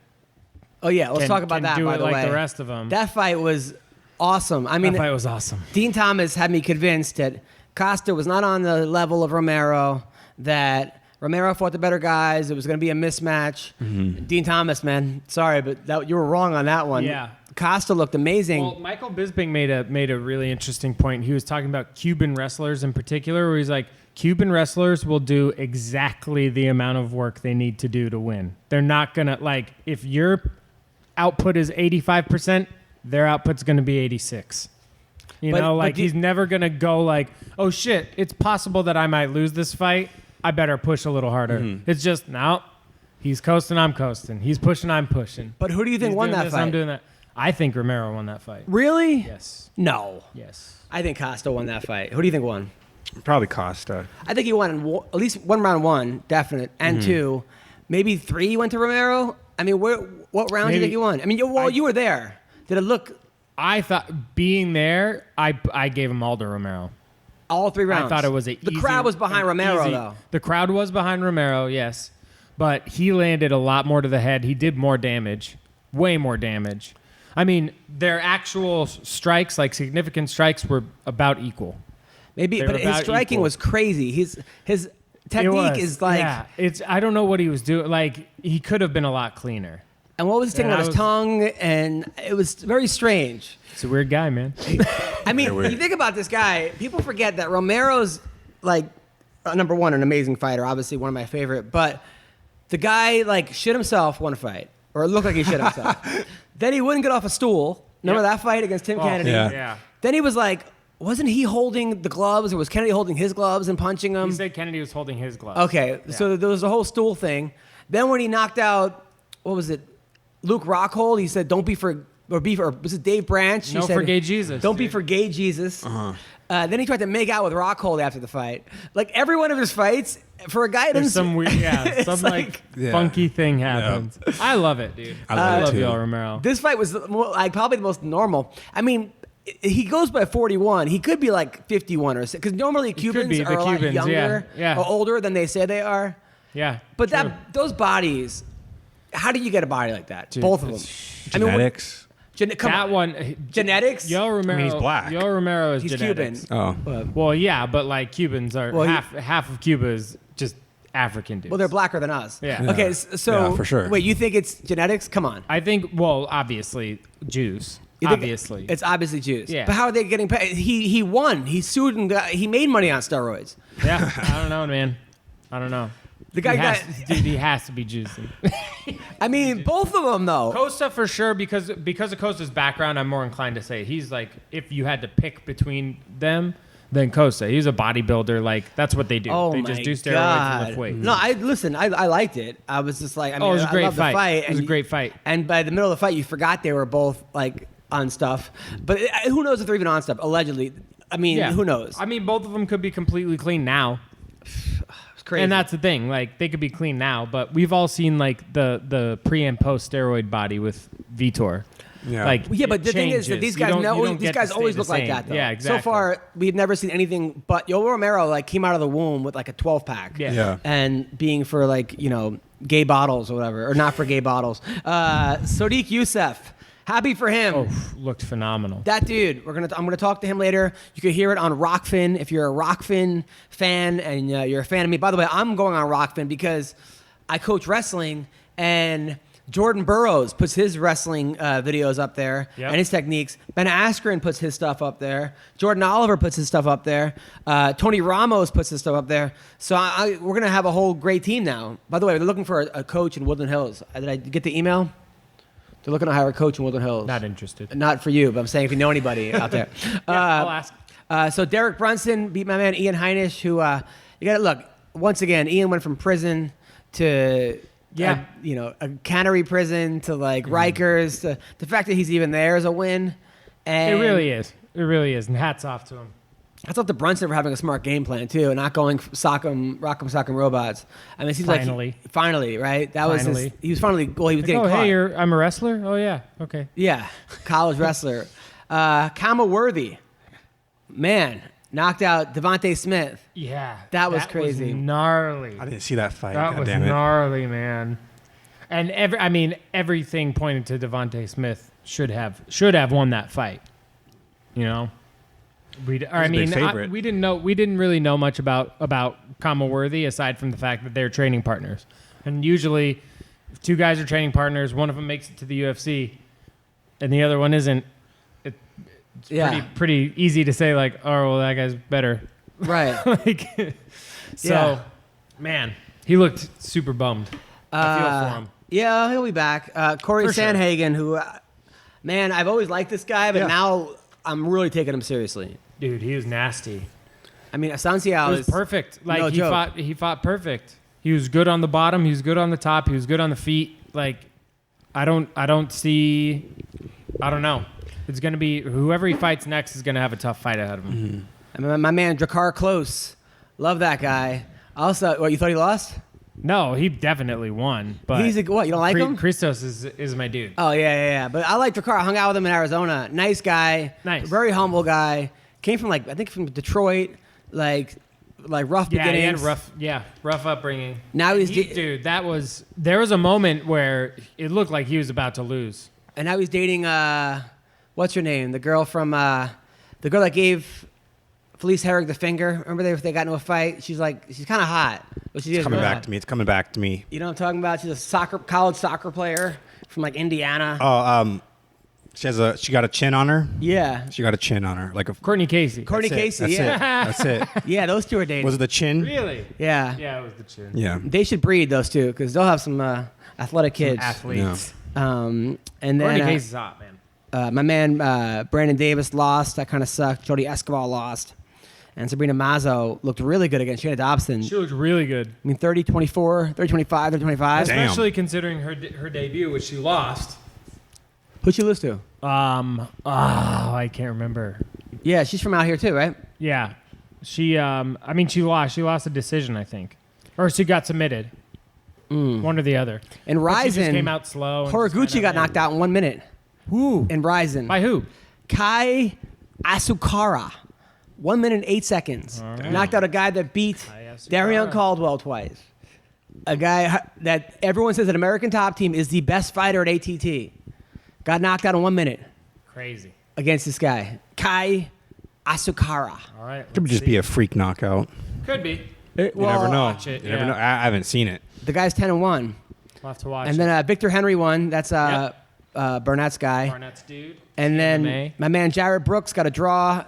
Oh yeah, let's talk about that. By the way, the rest of them. That fight was awesome. That fight was awesome. Dean Thomas had me convinced that Costa was not on the level of Romero. That Romero fought the better guys. It was going to be a mismatch. Mm-hmm. Dean Thomas, man, sorry, but you were wrong on that one. Yeah. Costa looked amazing. Well, Michael Bisping made a really interesting point. He was talking about Cuban wrestlers in particular, where he's like, Cuban wrestlers will do exactly the amount of work they need to do to win. They're not going to, like, if your output is 85%, their output's going to be 86. He's never going to go like, oh shit, it's possible that I might lose this fight. I better push a little harder. Mm-hmm. It's just, no, he's coasting, I'm coasting. He's pushing, I'm pushing. But who do you think won that fight? I'm doing that. I think Romero won that fight. Really? Yes. No. Yes. I think Costa won that fight. Who do you think won? Probably Costa. I think he won at least one round one, definite, and two. Maybe three went to Romero. What round do you think he won? You were there. Did it look... I thought, being there, I gave them all to Romero. All three rounds? I thought it was the crowd was behind Romero, though. The crowd was behind Romero, yes. But he landed a lot more to the head. He did more damage. Way more damage. Their actual strikes, like significant strikes, were about equal. Maybe, but his striking was crazy. His technique is like... Yeah, I don't know what he was doing. Like, he could have been a lot cleaner. And what was he taking on his tongue? And it was very strange. He's a weird guy, man. You think about this guy, people forget that Romero's, like, number one, an amazing fighter, obviously one of my favorite, but the guy, like, shit himself one fight, or it looked like he shit himself. Then he wouldn't get off a stool. Remember that fight against Tim Kennedy? Yeah. Then he was like, wasn't he holding the gloves, or was Kennedy holding his gloves and punching him? He said Kennedy was holding his gloves. Okay, so there was a whole stool thing. Then when he knocked out, what was it? Luke Rockhold, he said, "Don't be for." Or was it Dave Branch? He No said, for gay Jesus. Don't be for gay Jesus. Then he tried to make out with Rockhold after the fight. Like every one of his fights, for a guy, There's some weird, some like funky thing happens. Yeah. I love it, dude. I love Yoel Romero. This fight was like probably the most normal. I mean, he goes by 41. He could be like 51 or 6. Because normally Cubans are a lot younger or older than they say they are. Yeah, but those bodies, how do you get a body like that? Dude, both of them. Genetics. Genetics. Yoel Romero. I mean, he's black. Yoel Romero is He's genetics. Cuban. Oh, well, yeah, but like Cubans are half of Cuba is just African dudes. Well, they're blacker than us. Yeah. Okay, so yeah, for sure. Wait, you think it's genetics? Come on. I think. Well, obviously Jews. Obviously, it's obviously Jews. Yeah. But how are they getting paid? He won. He sued and he made money on steroids. Yeah. I don't know, man. I don't know. The guy he has to be juicy. I mean, both of them though. Costa for sure, because of Costa's background, I'm more inclined to say he's like, if you had to pick between them, then Costa. He's a bodybuilder. Like that's what they do. Oh they my just do steroids God. and lift weights. No, I liked it. I was just like, I mean, it was a great I loved fight. the fight. It was a great fight. And by the middle of the fight, you forgot they were both like on stuff. But who knows if they're even on stuff? Allegedly. I mean, who knows? I mean, both of them could be completely clean now. It's crazy. And that's the thing. Like they could be clean now, but we've all seen like the pre and post steroid body with Vitor. Yeah. Like but the thing is that these guys always look like that though. Yeah, exactly. So far, we've never seen anything but Yoel Romero like came out of the womb with like a 12-pack. Yeah. And being for like, gay bottles or whatever, or not for gay bottles. Sodiq Youssef. Happy for him. Oh, looked phenomenal. That dude, I'm gonna talk to him later. You can hear it on Rockfin if you're a Rockfin fan and you're a fan of me. By the way, I'm going on Rockfin because I coach wrestling and Jordan Burroughs puts his wrestling videos up there and his techniques. Ben Askren puts his stuff up there. Jordan Oliver puts his stuff up there. Tony Ramos puts his stuff up there. So we're gonna have a whole great team now. By the way, they're looking for a coach in Woodland Hills. Did I get the email? They're looking to hire a coach in Woodland Hills. Not interested. Not for you, but I'm saying if you know anybody out there. I'll ask. So Derek Brunson beat my man Ian Heinisch, who you got to look. Once again, Ian went from prison to a cannery prison to like Rikers. The fact that he's even there is a win. And it really is. It really is. And hats off to him. Hats off to Brunson for having a smart game plan too, and not going rock'em sock'em robots. I mean, it seems finally, right? That was he was finally. Well, he was getting caught. Hey, I'm a wrestler. Oh yeah, okay. Yeah, college wrestler. Kama Worthy, man, knocked out Devontae Smith. Yeah, that was crazy. Was gnarly. I didn't see that fight. That was gnarly, man. And everything pointed to Devontae Smith should have won that fight. You know. We didn't really know much about Kama Worthy aside from the fact that they're training partners. And usually, if two guys are training partners, one of them makes it to the UFC, and the other one isn't. It's pretty easy to say like, oh well, that guy's better, right? Man, he looked super bummed. I feel for him. Yeah, he'll be back. Corey Sandhagen, who, man, I've always liked this guy, but now I'm really taking him seriously. Dude, he was nasty. I mean, Asanciao was perfect. Like he fought perfect. He was good on the bottom. He was good on the top. He was good on the feet. Like, I don't know. It's gonna be whoever he fights next is gonna have a tough fight ahead of him. Mm-hmm. I mean, my man Drakkar Klose, love that guy. Also, what you thought he lost? No, he definitely won. But he's what? You don't like him? Christos is my dude. Oh yeah. But I like Drakkar. I hung out with him in Arizona. Nice guy. Nice. Very humble guy. Came from from Detroit. Like rough beginnings. Rough upbringing. Now dude. There was a moment where it looked like he was about to lose. And now he's dating what's her name? The girl that gave Felice Herrig the finger. Remember they got into a fight? She's kind of hot. But It's coming back to me. You know what I'm talking about? She's a college soccer player from Indiana. Oh, she got a chin on her. Yeah. She got a chin on her. Courtney Casey. That's it. Yeah, those two are dating. Was it the chin? Really? Yeah. Yeah, it was the chin. Yeah. They should breed those two because they'll have some athletic kids. Some athletes. Yeah. And then Courtney Casey's hot, man. My man Brandon Davis lost. That kind of sucked. Jody Escobar lost. And Sabrina Mazzo looked really good against Shayna Dobson. She looked really good. I mean, 30-24, 30-25, 30-25. Especially considering her debut, which she lost. Who'd she lose to? I can't remember. Yeah, she's from out here too, right? Yeah. She lost. She lost a decision, I think. Or she got submitted. One or the other. And But she just Ryzen, came out slow. and Horiguchi just got knocked out in 1 minute. Who? In Ryzen. By who? Kai Asukara. 1 minute and 8 seconds. Knocked out a guy that beat Asukara. Darion Caldwell twice. A guy that everyone says at American Top Team is the best fighter at ATT. Got knocked out in 1 minute Crazy. against this guy. Kai Asukara. All right. Could just be a freak knockout. Could be. You never know. watch it, You never yeah. know. I haven't seen it. The guy's 10-1. We'll have to watch And it. then Victor Henry won. That's Burnett's guy. Barnett's dude. And then MMA. my man Jared Brooks got a draw,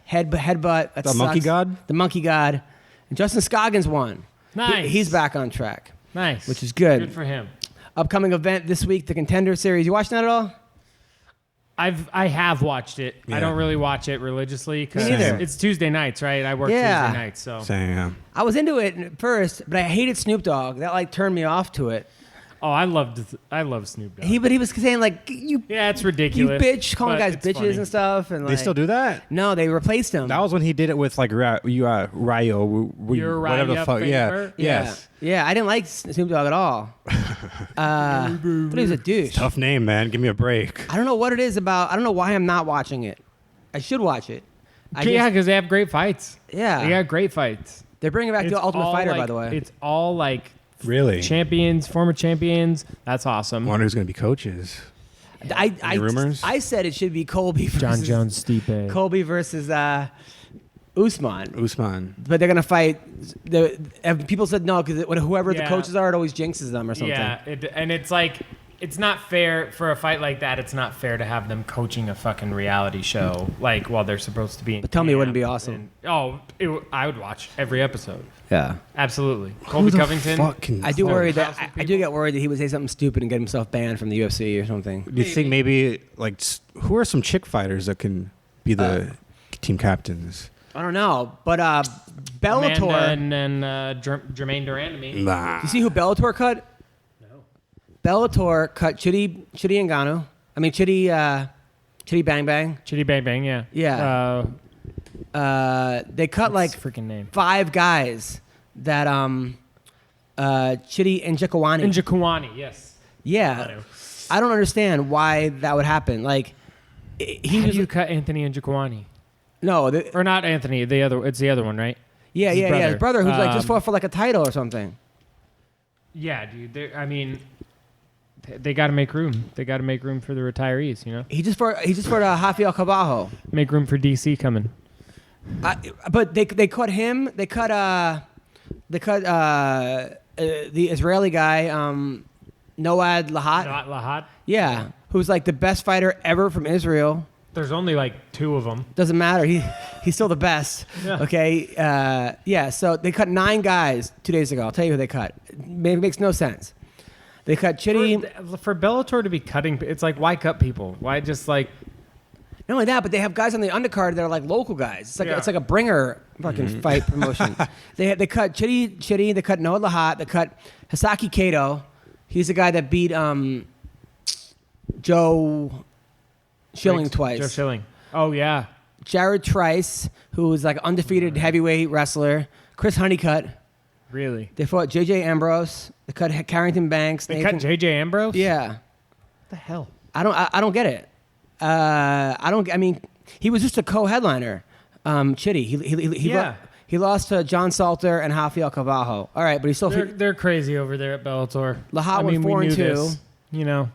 headbutt. That The Monkey sucks. God? The Monkey God. And Justin Scoggins won. Nice. He's back on track, Nice. which is good. Good for him. Upcoming event this week, the Contender Series. You watching that at all? I have watched it. Yeah. I don't really watch it religiously because Me neither. it's Tuesday nights, right? I work Yeah. Tuesday nights, so. Same. I was into it at first, but I hated Snoop Dogg. That like turned me off to it. Oh, I love Snoop Dogg. He was saying like you It's you ridiculous. bitch, calling but guys it's bitches funny. and stuff, and They like, still do that? No, they replaced him. That was when he did it with like Ryo, whatever the Uriah fuck. Yeah. Faber? Yes. Yeah, I didn't like Snoop Dogg at all. But he was a douche. Tough name, man. Give me a break. I don't know what it is about. I don't know why I'm not watching it. I should watch it. Yeah, because they have great fights. Yeah. They got great fights. They're bringing back It's the Ultimate all Fighter, like- by the way. It's all like Really? champions, former champions. That's awesome. I wonder who's going to be coaches. I rumors? I said it should be Colby versus John Jones, Stipe. Colby versus Usman. Usman. But they're gonna fight. People said no because whoever the Yeah. coaches are, it always jinxes them or something. Yeah, and it's like it's not fair for a fight like that. It's not fair to have them coaching a fucking reality show like while they're supposed to be. In But tell me it wouldn't camp. be awesome. I would watch every episode. Yeah. Absolutely. Colby Covington. I do worry that House of I do get worried that he would say something stupid and get himself banned from the UFC or something. Do you think maybe like who are some chick fighters that can be the team captains? I don't know, but Bellator. Amanda and Jermaine Durandamy. Nah. You see who Bellator cut? No. Bellator cut Chidi Ngannou. I mean Chidi Bang Bang. Chitty Bang Bang, yeah. Yeah. They cut like What's his freaking name. 5 guys that Chidi and Njokuani. Njokuani, yes. Yeah. I don't understand why that would happen. Like he How was do you cut Anthony Njokuani? no, Or not Anthony, it's the other one, right? yeah, his his brother who's like just Um, fought for like a title or something. Yeah, dude. They got to make room. They got to make room for the retirees, you know? He just fought Rafael Caballo. Make room for DC coming. But they cut him. They cut the Israeli guy Noad Lahat. Not Lahad. Yeah, who's like the best fighter ever from Israel. There's only like 2 of them. Doesn't matter. He's still the best. Yeah. Okay. Yeah. So they cut 9 guys 2 days ago. I'll tell you who they cut. It makes no sense. They cut Chitty. For Bellator to be cutting, it's like, why cut people? Why just like... Not only that, but they have guys on the undercard that are like local guys. It's like Yeah. it's like a bringer fucking fight promotion. They cut Chitty. They cut Noah Lahat. They cut Hisaki Kato. He's the guy that beat Joe Schilling twice. Joe Schilling. Oh, yeah. Jared Trice, who was like undefeated heavyweight wrestler. Chris Honeycutt. Really? They fought J.J. Ambrose. They cut Carrington Banks. They cut J.J. Ambrose? Yeah. What the hell? I don't get it. I mean, he was just a co-headliner. Chitty. He lost to John Salter and Rafael Caballo. All right, but he's still. They're crazy over there at Bellator. Lahat went 4-2. This, you know.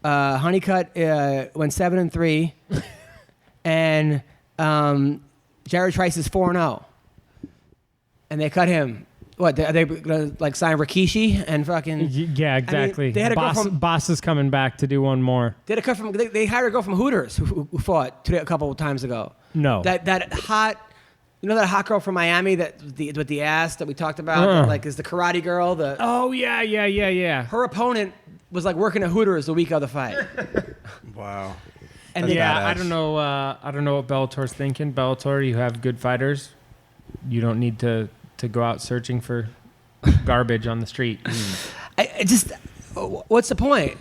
Honeycutt went 7-3, and Jared Trice is 4-0, and they cut him. What are they gonna like sign Rikishi and fucking? Yeah, exactly. they had a girl from Boss is coming back to do one more. They had a cut from. They hired a girl from Hooters who fought a couple of times ago. No. That hot. You know that hot girl from Miami with the ass that we talked about, that, like is the karate girl. Oh yeah. Her opponent was like working at Hooters the week of the fight. Wow. And That's they, badass. I don't know what Bellator's thinking. Bellator, you have good fighters. you don't need to go out searching for garbage on the street. I just, what's the point?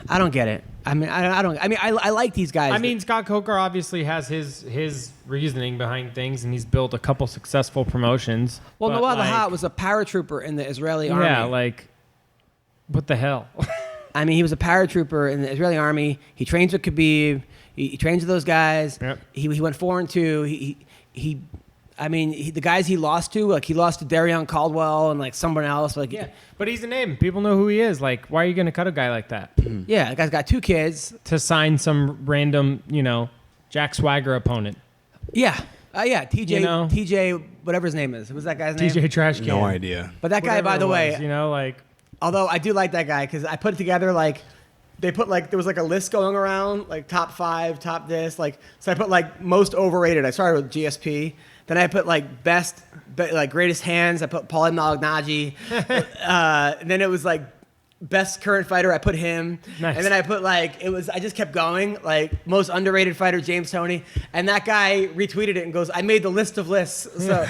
I don't get it. I mean, I don't. I mean, I like these guys. I mean, Scott Coker obviously has his reasoning behind things, and he's built a couple successful promotions. Well, Noah Lahat was a paratrooper in the Israeli army. Yeah, like, what the hell? I mean, he was a paratrooper in the Israeli army. He trains with Khabib. He trains with those guys. Yep. He went 4-2. The guys he lost to, like he lost to Darion Caldwell and like someone else. Like, Yeah, but he's a name. People know who he is. Like, why are you going to cut a guy like that? yeah, the guy's got 2 kids. To sign some random, Jack Swagger opponent. Yeah, TJ, You know? TJ, whatever his name is. What's that guy's name? TJ Trash Can. No idea. But that guy, Whatever by the it way, was, like, although I do like that guy because I put it together like. They put like, there was like a list going around, like top 5, top this, like, so I put like most overrated. I started with GSP. Then I put like like greatest hands. I put Paulie Malignaggi. And then it was like best current fighter. I put him. Nice. And then I put like, I just kept going, like most underrated fighter, James Toney. And that guy retweeted it and goes, I made the list of lists. So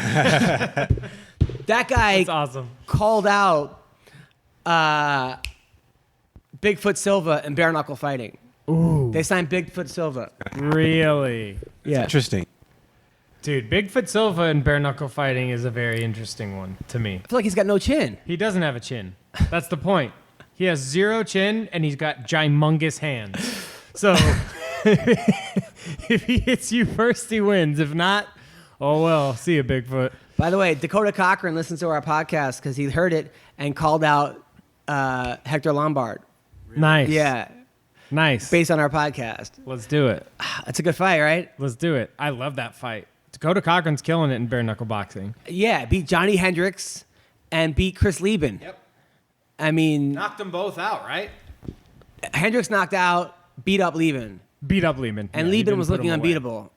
that guy that's awesome. called out, Bigfoot Silva and bare knuckle fighting. Ooh. They signed Bigfoot Silva. Really? Yeah. Interesting. Dude, Bigfoot Silva and bare knuckle fighting is a very interesting one to me. I feel like he's got no chin. He doesn't have a chin. That's the point. He has 0 chin and he's got gymongous hands. So if he hits you first, he wins. If not, oh well. See you, Bigfoot. By the way, Dakota Cochran listens to our podcast because he heard it and called out Hector Lombard. Nice. Yeah, Nice. based on our podcast. Let's do it. That's a good fight, right? Let's do it. I love that fight. Dakota Cochran's killing it in bare knuckle boxing. Yeah, beat Johnny Hendricks and beat Chris Lieben. Yep. I mean, Knocked them both out, right? Hendricks knocked out, beat up Lieben. Beat up Lehman. And Yeah, he Lieben didn't was put looking him away. unbeatable.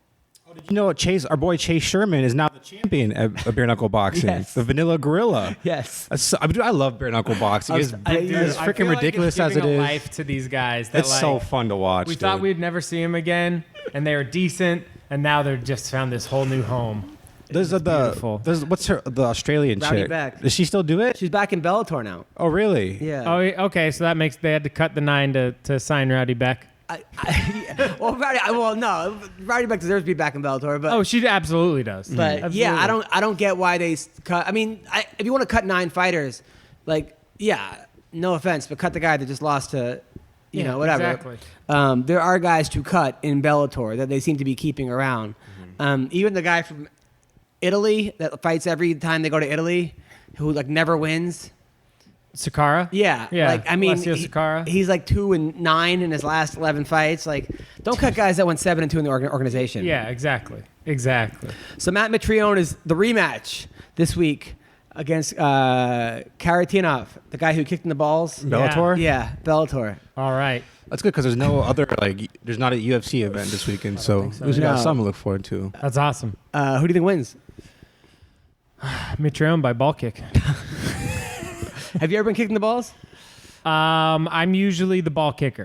You know, our boy Chase Sherman is now the champion of bare knuckle boxing. Yes. The Vanilla Gorilla. Yes. I love bare knuckle boxing. It's I freaking I feel like ridiculous it's as it giving a is. life to these guys. That, It's so fun to watch. We dude. thought we'd never see them again, and they were decent, and now they're just found this whole new home. beautiful. What's the Australian Rowdy chick? Beck. Does she still do it? She's back in Bellator now. Oh, really? Yeah. Oh, okay. So that makes they had to cut the 9 to sign Rowdy Beck. Rowdy Beck deserves to be back in Bellator, but Oh, she absolutely does. but yeah, Absolutely. I don't get why they cut. I mean, if you want to cut 9 fighters, like no offense, but cut the guy that just lost to, Yeah, whatever. exactly. There are guys to cut in Bellator that they seem to be keeping around. Even the guy from Italy that fights every time they go to Italy, who like never wins. Sakara. Yeah, Yeah, Like I mean, Alessio Sakara. he's like 2-9 in his last 11 fights. Like, don't cut guys that went 7-2 in the organization. Yeah, exactly. So Matt Mitrione is the rematch this week against Karatinov, the guy who kicked in the balls. Bellator? Yeah, Bellator. All right. That's good because there's no other there's not a UFC event this weekend, so at least we got No. something to look forward to. That's awesome. Who do you think wins? Mitrione by ball kick. Have you ever been kicked in the balls? I'm usually the ball kicker.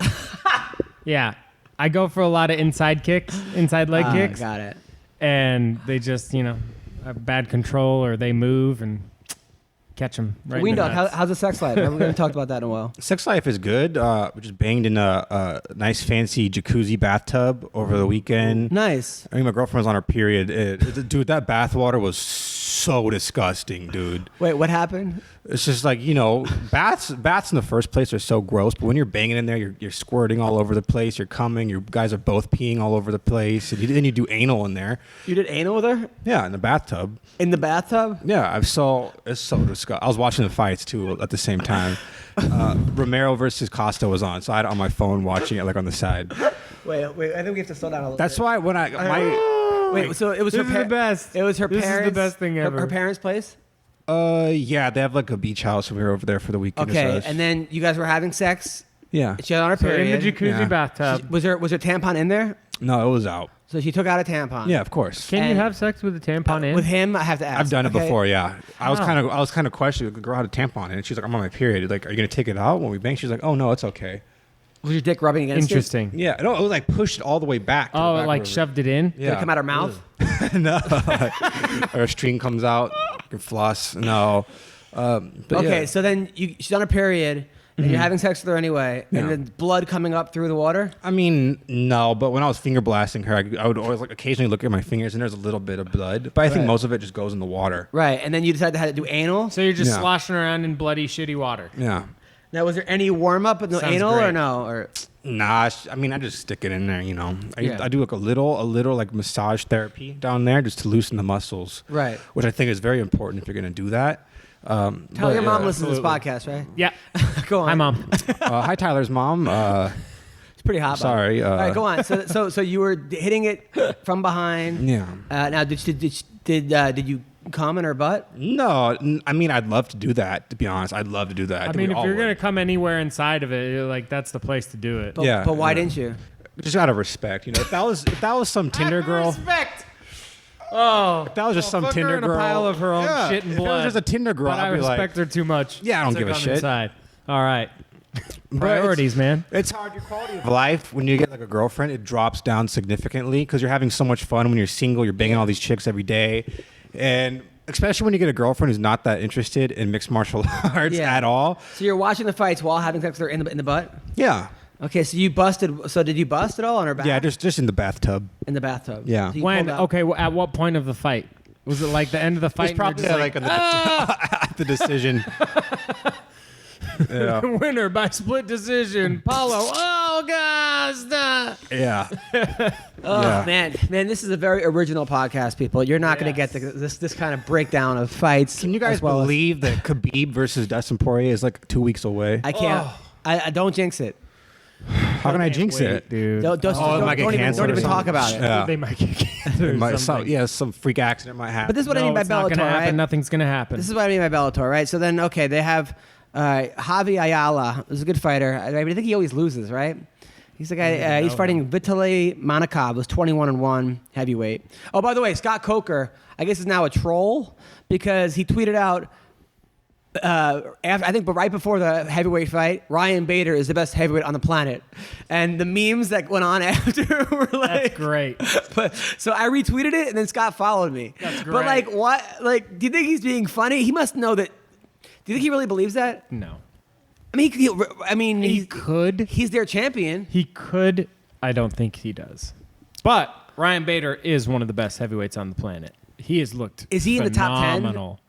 Yeah. I go for a lot of inside leg kicks. Got it. And they just, have bad control or they move and catch them right in the Weendawg, nuts. how's the sex life? We haven't talked about that in a while. Sex life is good. We just banged in a nice fancy jacuzzi bathtub over the weekend. Nice. I mean, my girlfriend was on her period. Dude, that bath water was so disgusting, dude. Wait, what happened? It's just like, baths in the first place are so gross, but when you're banging in there, you're squirting all over the place, you're coming, you guys are both peeing all over the place, and then you do anal in there. You did anal with her? Yeah, in the bathtub. In the bathtub? Yeah, it's so disgusting. I was watching the fights, too, at the same time. Romero versus Costa was on, so I had it on my phone watching it, like, on the side. Wait, I think we have to slow down a little That's bit. why when Wait, so it was This her is the best. It was her This is the parents. best thing ever. Her parents' place? yeah, they have, like, a beach house, and we were over there for the weekend. Okay, and then you guys were having sex. Yeah. She was on her So in period. the jacuzzi Yeah. bathtub. Was her tampon in there? No, it was out. So she took out a tampon. Yeah, of course. Can you And- have sex with a tampon in? With him, I have to ask. I've done it okay? before, yeah. I was Wow. kind of questioning. The girl had a tampon in, and she's like, "I'm on my period. Like, are you gonna take it out when we bang?" She's like, "Oh no, it's okay." Was your dick rubbing against Interesting. Yeah, no, it was like pushed all the way back. to the Oh, back it like of her- shoved it in? it? Did it come out her mouth? No. Or a string comes out, you can floss. No. But Okay, yeah. so then she's on a period, and you're having sex with her anyway, and Yeah. then blood coming up through the water? I mean, no, but when I was finger blasting her, I would always like occasionally look at my fingers and there's a little bit of blood. But I think Right. most of it just goes in the water. Right, and then you decided to have to do anal? So you're just Yeah. sloshing around in bloody, shitty water. Yeah. Now, was there any warm-up with no Sounds anal or great. no? Or Nah, I mean, I just stick it in there, Yeah. I do like a little like massage therapy down there just to loosen the muscles. Right. Which I think is very important if you're going to do that. Tell But, your mom yeah, listens to this absolutely. podcast, right? Yeah. Go on. Hi, Mom. Hi, Tyler's mom. It's pretty hot. Sorry, All right, go on. So you were hitting it from behind. Yeah. Now, did you come in her butt? No, I mean, I'd love to do that, to be honest. I'd love to do that. I think mean, we if all you're would. going to come anywhere inside of it, like that's the place to do it. But, Yeah, But why yeah. didn't you? Just out of respect, If that was some Tinder girl. Respect. Oh, If that was just some fuck Tinder her in girl. a pile of her own Yeah, shit and if it was blood. just a Tinder girl, but I'd I be like, respect her too much. Yeah, I don't to give a come shit. Inside. All right. But Priorities, man. It's hard. Your quality of life when you get like a girlfriend, it drops down significantly because you're having so much fun when you're single. You're banging all these chicks every day, and especially when you get a girlfriend who's not that interested in mixed martial arts Yeah. at all. So you're watching the fights while having sex with her in the butt? Yeah, Okay, so you busted. So did you bust at all on her back? yeah, just in the bathtub. in the bathtub. Yeah. So you When? pulled out- Okay. At what point of the fight? Was it like the end of the fight? It's probably and you're like just at the decision. Yeah, winner by split decision, Paulo Augusta. yeah. Oh Yeah. man, this is a very original podcast, people. You're not going to Yes. get this kind of breakdown of fights. Can you guys as well as- believe that Khabib versus Dustin Poirier is like 2 weeks away? I can't. I don't jinx it. How can I jinx it? dude? Don't it might get even canceled or talk something. about it. Yeah. They might get cancer. It might- or something. some freak accident might happen. But this is what I No, mean by it's not Bellator, gonna happen. right? Nothing's gonna happen. This is what I mean by Bellator, right? So then, okay, they have Javi Ayala. This is a good fighter. I think he always loses, right? He's the guy. He's fighting Vitaly Manikov, who's 21-1 heavyweight. Oh, by the way, Scott Coker, I guess, is now a troll because he tweeted out. I think, but right before the heavyweight fight, Ryan Bader is the best heavyweight on the planet, and the memes that went on after were like, That's great. But so I retweeted it, and then Scott followed me. That's But great. like, what? Like, do you think he's being funny? He must know that. Do you think he really believes that? No. I mean, He could. he's their champion. He could. I don't think he does. But Ryan Bader is one of the best heavyweights on the planet. He has looked. Is he in the top 10? phenomenal.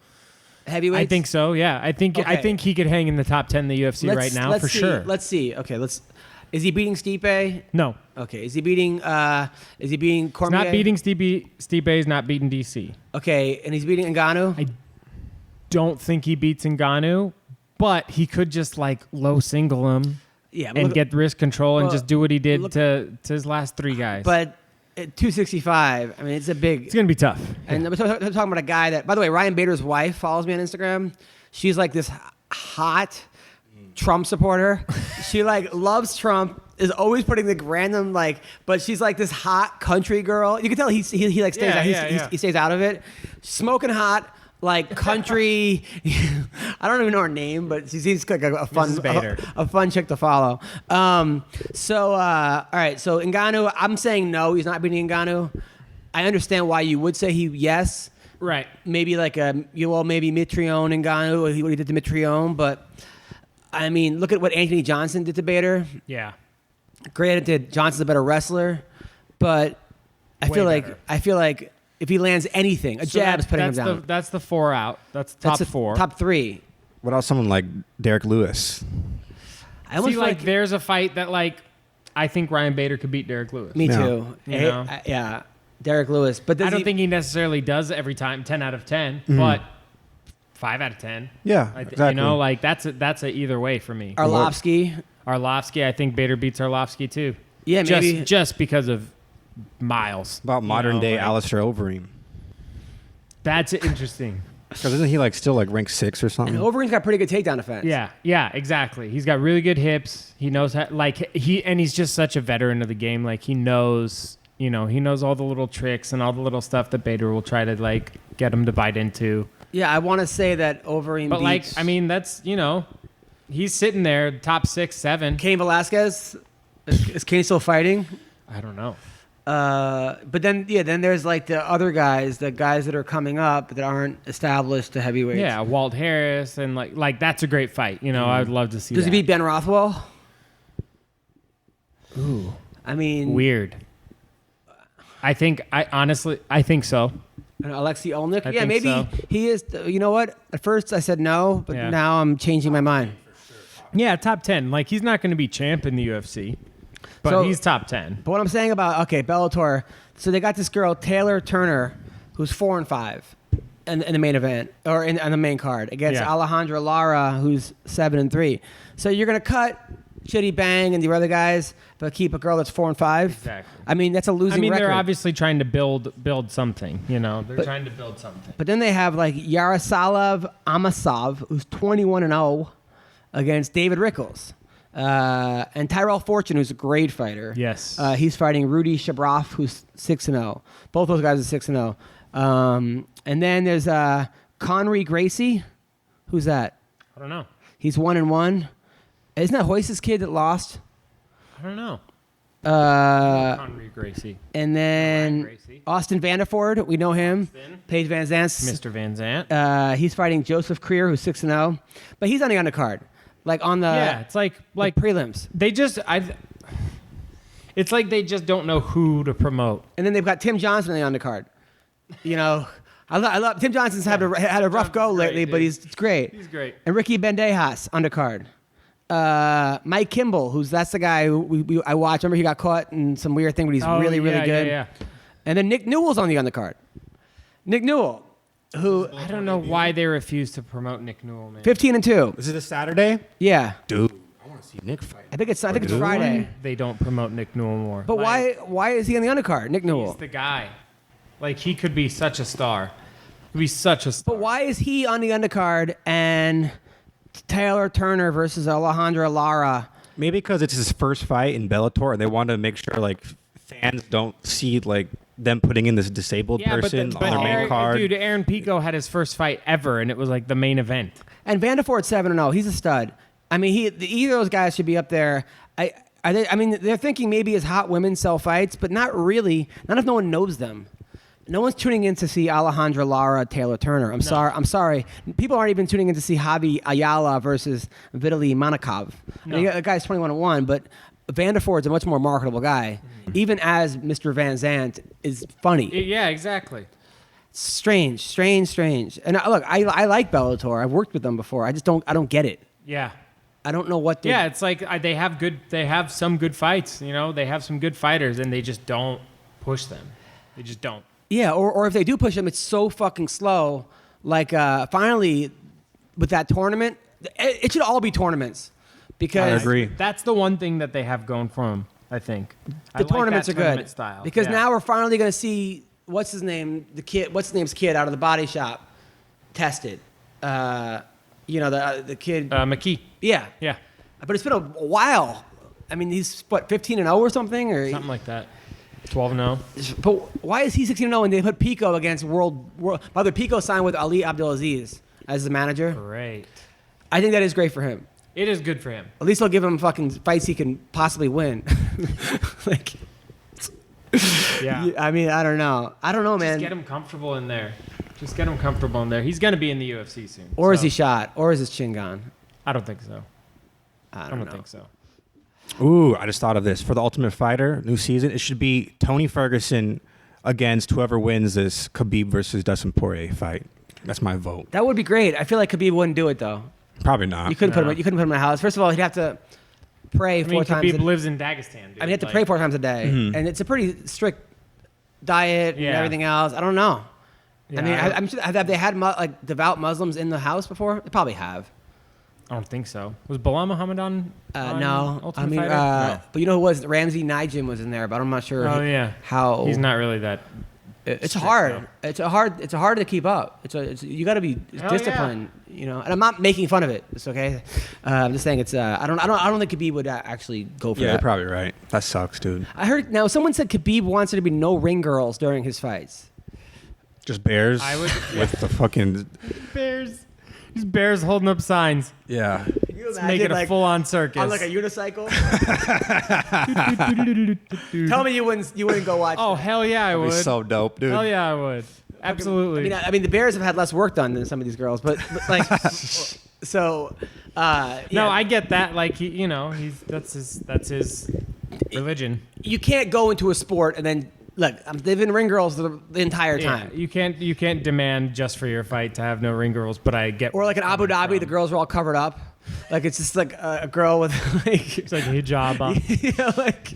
Heavyweights. I think so. Yeah, I think Okay. he could hang in the top 10 in the UFC right now let's for see. sure. Let's see. Okay, Is he beating Stipe? No, Okay. Is he beating? Is he beating he's Cormier? not beating Stipe. He's not beating DC. Okay, and he's beating Ngannou. I don't think he beats Ngannou, but he could just like low single him Yeah, but and look- get wrist control and well, just do what he did look- to his last three guys. But at 265. I mean, it's a big. it's gonna be tough. And we're talking about a guy that, by the way, Ryan Bader's wife follows me on Instagram. She's like this hot Trump supporter. She like loves Trump. Is always putting the random like, but she's like this hot country girl. You can tell he like stays Yeah, out. yeah. He stays out of it. Smoking hot. Like country, I don't even know her name, but she seems like a fun, Mrs. Bader. a fun chick to follow. All right. So Ngannou, I'm saying no. He's not beating Ngannou. I understand why you would say yes. Right. Maybe like maybe Mitrione Ngannou, what he did to Mitrione, but I mean, look at what Anthony Johnson did to Bader. Yeah. Granted, Johnson's a better wrestler, but I Way feel like if he lands anything, a jab's putting him down. That's the 4 out. That's That's top the 4. top 3. What about someone like Derek Lewis? I almost See, feel like there's a fight that like I think Ryan Bader could beat Derek Lewis. me Yeah. too. You know? Yeah, Derek Lewis. But I don't think he necessarily does every time 10 out of 10, but 5 out of 10. Yeah, exactly. You know, like that's a either way for me. Arlovsky. Arlovsky, I think Bader beats Arlovsky too. Yeah, maybe. just because of miles. About you modern know, day like, Alistair Overeem. That's interesting. Because isn't he like still like ranked 6 or And something? Overeem's got pretty good takedown defense. Yeah, exactly. He's got really good hips. He knows how, like he's just such a veteran of the game. Like he knows all the little tricks and all the little stuff that Bader will try to like get him to bite into. Yeah, I want to say that Overeem But beats like, I mean, that's he's sitting there top 6, 7. Cain Velasquez. Is Cain still fighting? I don't know. But then there's like the other guys, the guys that are coming up that aren't established to heavyweights. Yeah, Walt Harris and like that's a great fight. You know, I'd love to see. Does that. he beat Ben Rothwell? Ooh, I mean, weird. I think so. Alexei Olnik? I Yeah, think maybe so. he is. You know what? At first I said no, but Yeah. now I'm changing my mind. Yeah, top 10. Like he's not going to be champ in the UFC, but So- he's top 10. But what I'm saying about Bellator, so they got this girl Taylor Turner, who's 4-5 in the main event or on the main card against Yeah. Alejandra Lara, who's 7-3. So you're gonna cut Chitty Bang and the other guys, but keep a girl that's 4-5. Exactly. I mean, that's a losing I mean, record. they're obviously trying to build something. You know, they're trying to build something. But then they have like Yaroslav Amasov, who's 21-0 against David Rickles. And Tyrell Fortune, who's a great fighter. Yes. He's fighting Rudy Shabroff, who's 6-0. Both those guys are 6-0. And then there's Conry Gracie. Who's that? I don't know. He's 1-1. Isn't that Hoyce's kid that lost? I don't know. Conry Gracie. And then Ryan Gracie. Austin Vanderford, we know him. Austin. Paige Van Zandt. Mr. Van Zandt. He's fighting Joseph Creer, who's 6-0. But he's on the undercard. Like on the, Yeah, it's like the prelims. they just it's like they just don't know who to promote. And then they've got Tim Johnson on the undercard. You know, I love Tim Johnson's had a rough go Johnson's great, lately, but dude. he's great. He's great. And Ricky Bandejas undercard. Mike Kimball, that's the guy who I watch. Remember he got caught in some weird thing, but he's really good. Yeah. And then Nick Newell's on the undercard. Nick Newell, who I don't know why they refuse to promote Nick Newell, man. 15-2. Is it a Saturday? Yeah, Dude, I want to see Nick fight. I think it's Dude. Friday. They don't promote Nick Newell more. But Like, why is he on the undercard, Nick Newell? He's the guy. Like he could be such a star. He'd be such a star. But why is he on the undercard and Taylor Turner versus Alejandra Lara? Maybe because it's his first fight in Bellator, and they want to make sure like fans don't see like them putting in this disabled person on the main card. Dude, Aaron Pico had his first fight ever, and it was like the main event. And Vanderford's 7-0. He's a stud. I mean, either of those guys should be up there. They're thinking maybe as hot women sell fights, but not really. Not if no one knows them. No one's tuning in to see Alejandra Lara, Taylor Turner. I'm sorry. People aren't even tuning in to see Javi Ayala versus Vitaly Manikov. No. The guy's 21-1, but Vanderford's a much more marketable guy. Even as Mr. Van Zandt is funny. Yeah, exactly. Strange. And look, I like Bellator. I've worked with them before. I don't get it. Yeah. I don't know what they. Yeah, it's like they have some good fights, you know, they have some good fighters, and they just don't push them. They just don't. Yeah, or if they do push them, it's so fucking slow. Like finally, with that tournament, it should all be tournaments. Because I agree. That's the one thing that they have going for them, I think. the tournaments are good. Style. Because Yeah. now we're finally going to see what's his name's kid out of the body shop tested. The kid. McKee. Yeah. Yeah. But it's been a while. I mean, he's 15-0 or something, or Something like that. 12-0. But why is he 16-0 and they put Pico against world? By the way, Pico signed with Ali Abdelaziz as the manager. Great. I think that is great for him. It is good for him. At least they'll give him fucking fights he can possibly win. Like, Yeah. I mean, I don't know, man. Just get him comfortable in there. He's going to be in the UFC soon. Or is so. he shot? Or is his chin gone? I don't think so. I I don't don't know. think so. Ooh, I just thought of this. For the Ultimate Fighter, new season, it should be Tony Ferguson against whoever wins this Khabib versus Dustin Poirier fight. That's my vote. That would be great. I feel like Khabib wouldn't do it though. Probably not. You couldn't put him in a house. First of all, he'd have to pray I mean, 4 times. Khabib lives in Dagestan, dude. He'd have to pray 4 times a day, and it's a pretty strict diet and Yeah. everything else. I don't know. Yeah, I mean, I'm sure, have they had like devout Muslims in the house before? They probably have. I don't think so. Was Bilal Muhammad on No, Ultimate I mean, Fighter? No. but you know who was? Ramsey Nijim was in there, but I'm not sure. Oh, yeah. How He's not really that. It's strict, hard. though. It's hard to keep up. You got to be disciplined. You know, and I'm not making fun of it. It's okay. I'm just saying it's. I don't think Khabib would actually go for Yeah, you're that. probably right. That sucks, dude. I heard now someone said Khabib wants there to be no ring girls during his fights. Just bears I would- with the fucking... Bears. These bears holding up signs. Yeah. Can you Let's make it a full-on circus. On like a unicycle. Tell me you wouldn't go watch. Oh, that. hell yeah, I would. So dope, dude. Hell yeah, I would. Absolutely. I mean, the Bears have had less work done than some of these girls, but like, so. Yeah. No, I get that. Like that's his religion. You can't go into a sport and then look. They've been ring girls the entire time. You can't demand just for your fight to have no ring girls. But I get. Or like in Abu Dhabi, the girls are all covered up. Like it's just like a girl with like it's like a hijab on. Yeah, like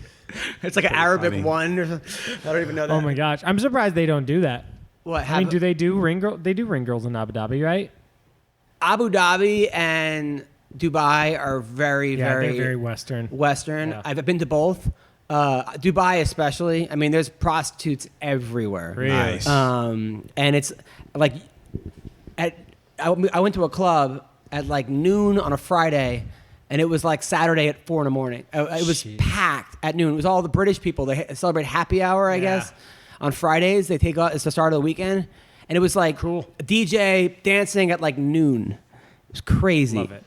it's like an Arabic funny. One or something. I don't even know that. Oh my gosh, I'm surprised they don't do that. What? I mean, do they do ring girl? They do ring girls in Abu Dhabi, right? Abu Dhabi and Dubai are very Western. Yeah. I've been to both. Dubai especially. I mean, there's prostitutes everywhere. Really? Nice. And it's like I went to a club at like noon on a Friday, and it was like Saturday at 4 a.m. It was packed at noon. It was all the British people. They celebrate happy hour, I guess. On Fridays, they take out. It's the start of the weekend, and it was like cool. A DJ dancing at like noon. It was crazy. Love it.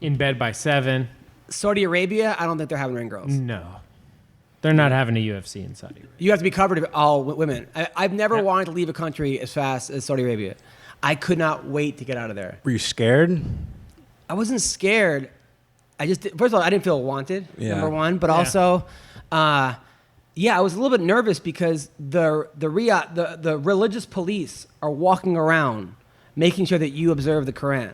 In bed by 7. Saudi Arabia, I don't think they're having ring girls. No, they're not having a UFC in Saudi Arabia. You have to be covered with all women. I've never wanted to leave a country as fast as Saudi Arabia. I could not wait to get out of there. Were you scared? I wasn't scared. First of all, I didn't feel wanted. Number one, but also. I was a little bit nervous because the religious police are walking around making sure that you observe the Quran.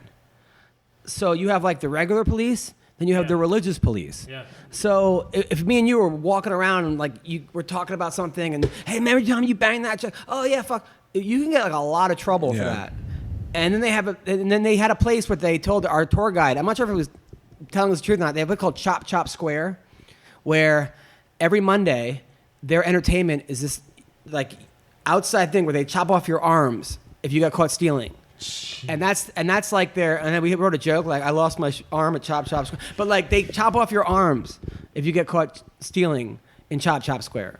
So you have like the regular police, then you have the religious police. Yeah. So if me and you were walking around and like you were talking about something and hey, remember time you banged that chick? Oh yeah, fuck. You can get like a lot of trouble for that. And then they had a place where they told our tour guide. I'm not sure if it was telling us the truth or not. They have what's called Chop Chop Square, where every Monday their entertainment is this like outside thing where they chop off your arms if you got caught stealing. And that's like and then we wrote a joke like I lost my arm at Chop Chop Square, but like they chop off your arms if you get caught stealing in Chop Chop Square.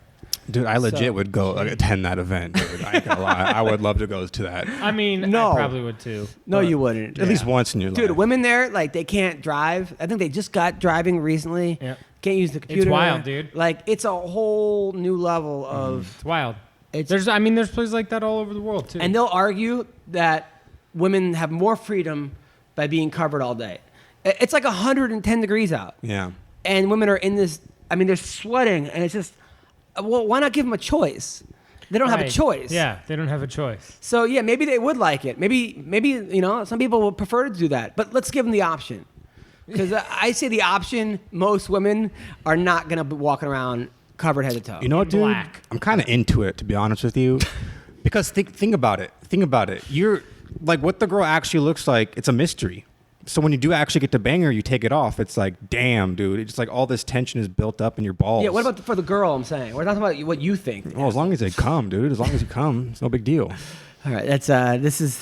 Dude, I legit would go attend that event. Dude. I ain't gonna lie. I would love to go to that. I mean, I probably would too. No, you wouldn't. At least once in your life. Dude, women there, like they can't drive. I think they just got driving recently. Yeah. Can't use the computer. It's wild, dude. Like it's a whole new level of. It's wild. There's places like that all over the world too. And they'll argue that women have more freedom by being covered all day. It's like 110 degrees out. Yeah. And women are in this. I mean, they're sweating, and it's just. Well, why not give them a choice? They don't have a choice. Yeah, they don't have a choice. So yeah, maybe they would like it. Maybe some people would prefer to do that. But let's give them the option. Because I say the option, most women are not going to be walking around covered head to toe. You know what, dude? Black. I'm kind of into it, to be honest with you. Because think about it. Think about it. You're like what the girl actually looks like. It's a mystery. So when you do actually get to bang her, you take it off. It's like, damn, dude. It's like all this tension is built up in your balls. Yeah, what about for the girl, I'm saying? We're talking about what you think. Well, as long as they come, dude. As long as you come, it's no big deal. All right, this is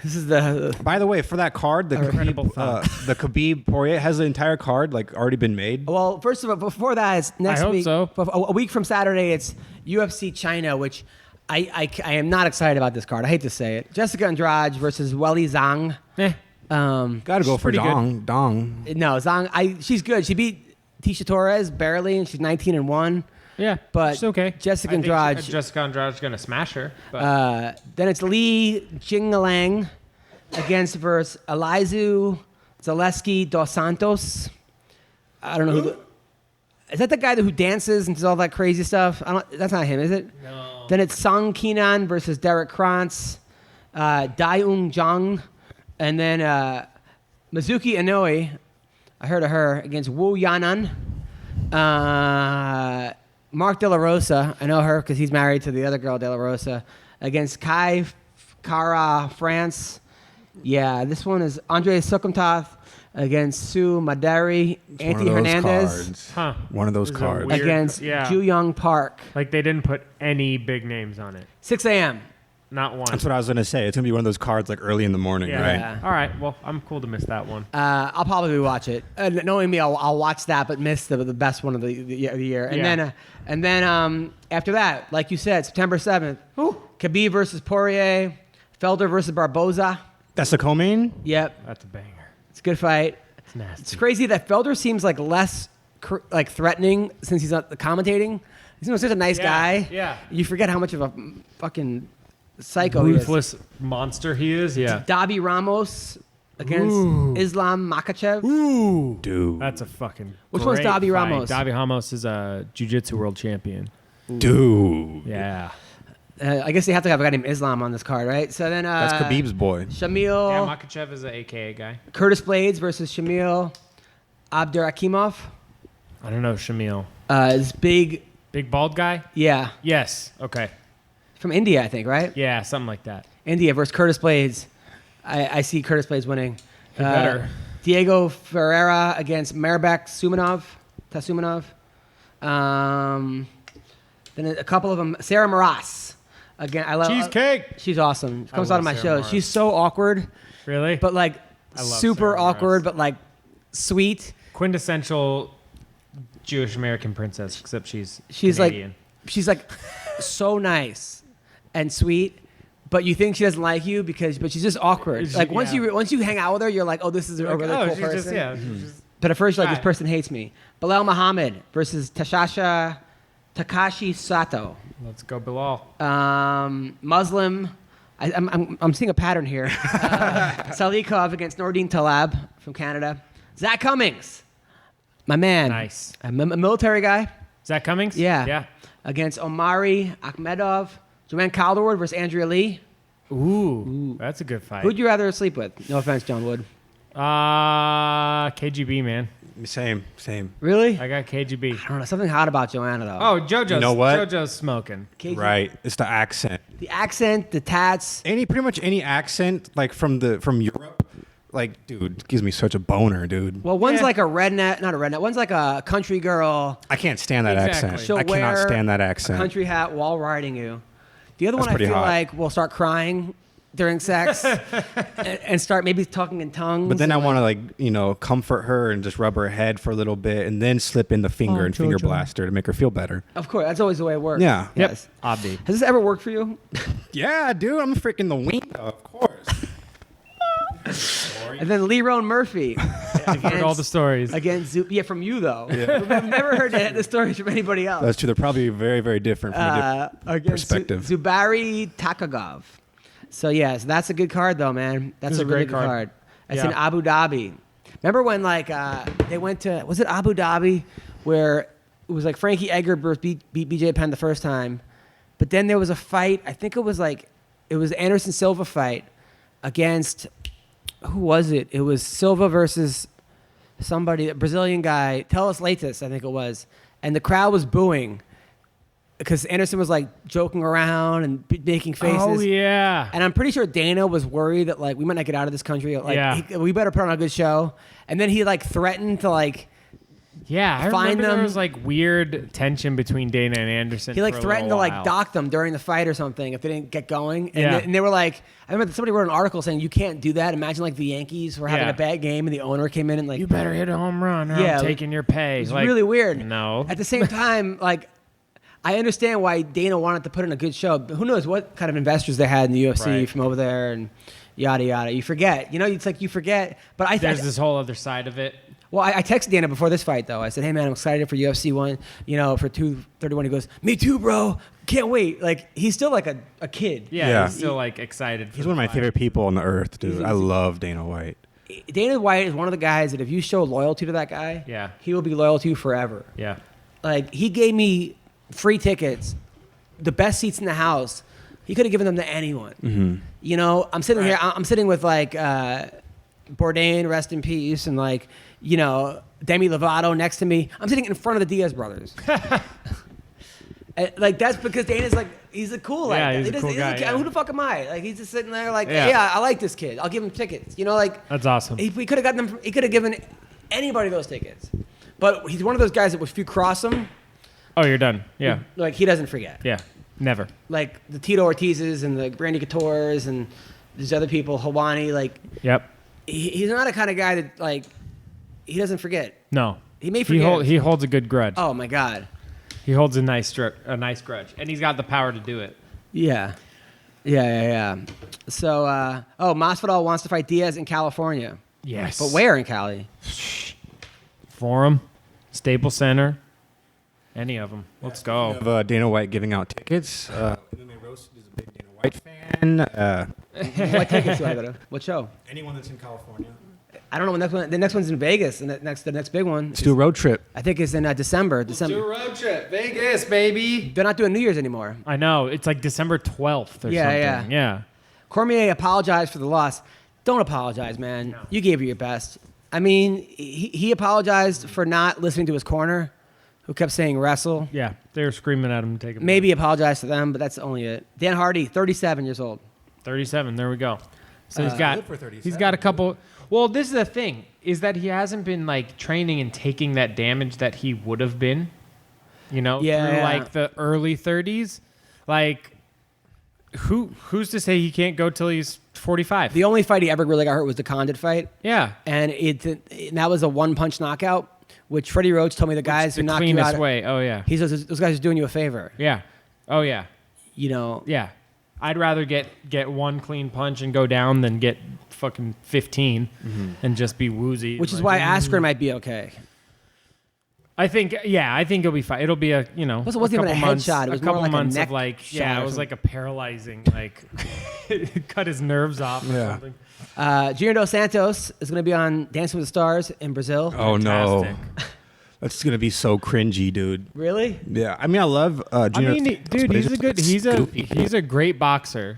the... By the way, for that card, the Khabib Poirier has the entire card like already been made. Well, first of all, before that, it's next week. I hope so. A week from Saturday, it's UFC China, which I am not excited about this card. I hate to say it. Jessica Andrade versus Weili Zhang. Gotta go for Dong. No, Zhang. She's good. She beat Tisha Torres barely, and she's 19-1. Yeah, but she's okay. Jessica Andrade. Jessica Andrade's gonna smash her. But. Then it's Li Jingliang versus Elizu Zaleski dos Santos. I don't know who. Is that the guy who dances and does all that crazy stuff? That's not him, is it? No. Then it's Song Kenan versus Derek Krantz, Daeung Jung, and then Mizuki Inoue. I heard of her against Wu Yanan. Mark De La Rosa, I know her because he's married to the other girl, De La Rosa, against Kai Kara France. Yeah, this one is Andre Sukumtath against Sue Madari, Anthony Hernandez. One of those cards. Against Ju Young Park. Like they didn't put any big names on it. 6 a.m. Not one. That's what I was going to say. It's going to be one of those cards like early in the morning, right? Yeah. All right. Well, I'm cool to miss that one. I'll probably watch it. Knowing me, I'll watch that, but miss the best one of the year. And then after that, like you said, September 7th, Khabib versus Poirier, Felder versus Barboza. That's the co-main? Yep. That's a banger. It's a good fight. It's nasty. It's crazy that Felder seems like less like threatening since he's not commentating. He's such a nice guy. Yeah. You forget how much of a fucking psycho Ruthless monster he is. he is. Yeah. Davi Ramos against Islam Makhachev. Ooh. Dude. That's a fucking Which one's great Davi fight. Ramos? Davi Ramos is a jiu-jitsu world champion. Dude. Yeah. I guess they have to have a guy named Islam on this card, right? So then That's Khabib's boy. Shamil, Yeah, Makhachev is an AKA guy. Curtis Blades versus Shamil Abdurakimov. I don't know, Shamil. Is big, Big bald guy? yeah, Yes. Okay. from India, I think, right? Yeah, something like that. India versus Curtis Blades. I see Curtis Blades winning. He better. Diego Ferreira against Marbek Tasumanov. Then a couple of them. Sarah Maras. Again, I love Cheesecake. She's awesome. She comes I out of love my Sarah shows. Maras. She's so awkward, Really? but like I love super Sarah Maras. awkward, but like sweet. Quintessential Jewish American princess, except she's Canadian. Canadian. She's like so nice and sweet, but you think she doesn't like you but she's just awkward. She- Like once yeah. you hang out with her, you're like, oh, this is a really cool she's person. just, yeah. she's just- But at first, you're like, this Right. person hates me. Bilal Muhammad versus Takashi Sato. Let's go, Bilal. Muslim. I'm seeing a pattern here. Salikov against Nordine Talab from Canada. Zach Cummings, my man. Nice. A military guy. Is that Cummings? Yeah. Yeah. Against Omari Akhmedov. Joanne Calderwood versus Andrea Lee. Ooh, that's a good fight. Who'd you rather sleep with? No offense, John Wood. KGB, man. Same. Really? I got KGB. I don't know. Something hot about Joanna, though. Oh, JoJo's. You know what? JoJo's smoking. KG Right. It's the accent. The accent, the tats. Pretty much any accent like from Europe, like dude, gives me such a boner, dude. Well, one's Yeah. like a redneck, not a redneck. One's like a country girl. I can't stand that Exactly. accent. She'll I cannot wear stand that a accent. country hat while riding you. The other That's one I pretty feel hot. like will start crying during sex and start maybe talking in tongues. But then I and want to comfort her and just rub her head for a little bit, and then slip in the finger and finger blast her to make her feel better. of course, that's always the way it works. Yeah. Yes. Obvi. Has this ever worked for you? Yeah, dude, I'm freaking the Weendawg, of course. And then Lerone Murphy. Heard all the stories. Against from you though. I've never heard the stories from anybody else. That's true. They're probably very, very different from a Against perspective. Zubari Takagov. So yes, that's a good card though, man. That's This is a a really great good card. card. It's Yeah. in Abu Dhabi. Remember when they went to, was it Abu Dhabi, where it was like Frankie Edgar beat BJ Penn the first time, but then there was a fight. I think it was Anderson Silva fight against, who was it? It was Silva versus somebody, a Brazilian guy, Teles Leites, I think it was, and the crowd was booing because Anderson was like joking around and making faces. Oh, yeah. And I'm pretty sure Dana was worried that like we might not get out of this country. Like Yeah. we better put on a good show. And then he like threatened to like Yeah, I Find remember them. there was like weird tension between Dana and Anderson. he like for a threatened to little like while. dock them during the fight or something if they didn't get going. And, Yeah. and they were like, I remember somebody wrote an article saying you can't do that. Imagine like the Yankees were having Yeah. a bad game and the owner came in and like You better hit a home run or Yeah, I'm taking your pay. It's Like, really weird. No. At the same time, like, I understand why Dana wanted to put in a good show. But who knows what kind of investors they had in the UFC Right. from over there and yada yada. You forget. You know, it's like you forget. But There's this whole other side of it. Well, I texted Dana before this fight though. I said, "Hey man, I'm excited for UFC 1. You know, for 231." He goes, "Me too, bro. Can't wait." Like he's still like a kid. Yeah, Yeah. he's still like excited. For He's the one of my fight. favorite people on the earth, dude. He's- I love Dana White. Dana White is one of the guys that if you show loyalty to that guy, Yeah. he will be loyal to you forever. Yeah. Like he gave me free tickets, the best seats in the house. He could have given them to anyone. Mm-hmm. You know, I'm sitting Right. here. I'm sitting with like Bourdain, rest in peace, and like Demi Lovato next to me. I'm sitting in front of the Diaz brothers. And, like that's because Dana's like he's a cool like Yeah, that. he's He a doesn't- cool he doesn't guy, care. yeah. Who the fuck am I? Like he's just sitting there like Yeah. yeah, I like this kid. I'll give him tickets. You know, like That's awesome. he could have gotten them. He could have given anybody those tickets. But he's one of those guys that if you cross him, Oh, you're done. Yeah. like he doesn't forget. Yeah. Never. Like the Tito Ortizes and the Brandy Couture's and these other people, Hawani, like Yep. he's not a kind of guy that like he doesn't forget. No. He may forget. He holds a good grudge. Oh my God. He holds a nice grudge, and he's got the power to do it. Yeah. So Masvidal wants to fight Diaz in California. Yes. But where in Cali? Forum, Staples Center, any of them. Let's go. Of Dana White giving out tickets. MMA Roasted is a big Dana White fan. What tickets do I go to? What show? Anyone that's in California. I don't know when the next one. The next one's in Vegas, and the next big one. Let's do a road trip. I think it's in December. December. Do a road trip, Vegas, baby. They're not doing New Year's anymore. I know. It's like December 12th or Yeah, something. yeah. Yeah. Cormier apologized for the loss. Don't apologize, man. No. You gave it your best. I mean, he apologized for not listening to his corner, who kept saying wrestle. Yeah. They were screaming at him to take him. Maybe apologize to them, but that's only it. Dan Hardy, 37 years old. 37. There we go. So Good for 37. he's got a couple. Well, this is the thing, is that he hasn't been like training and taking that damage that he would have been, through like the early 30s. Like, who's to say he can't go till he's 45? The only fight he ever really got hurt was the Condit fight, Yeah. and that was a one-punch knockout, which Freddie Roach told me the guys the who knock you cleanest out. way. Oh, yeah. He says those guys are doing you a favor. Yeah. Oh, yeah. Yeah. I'd rather get one clean punch and go down than get fucking 15 and just be woozy. Which is like, why Askren might be okay. I think he'll be fine. It'll be a, It wasn't even a headshot. It was a couple more like a months neck of like, shot it or was something. like a paralyzing, like, cut his nerves off or something. Junior Dos Santos is going to be on Dancing with the Stars in Brazil. Oh, no. Fantastic. That's going to be so cringy, dude. Really? Yeah. I mean, I love Junior. Dude, he's a great boxer.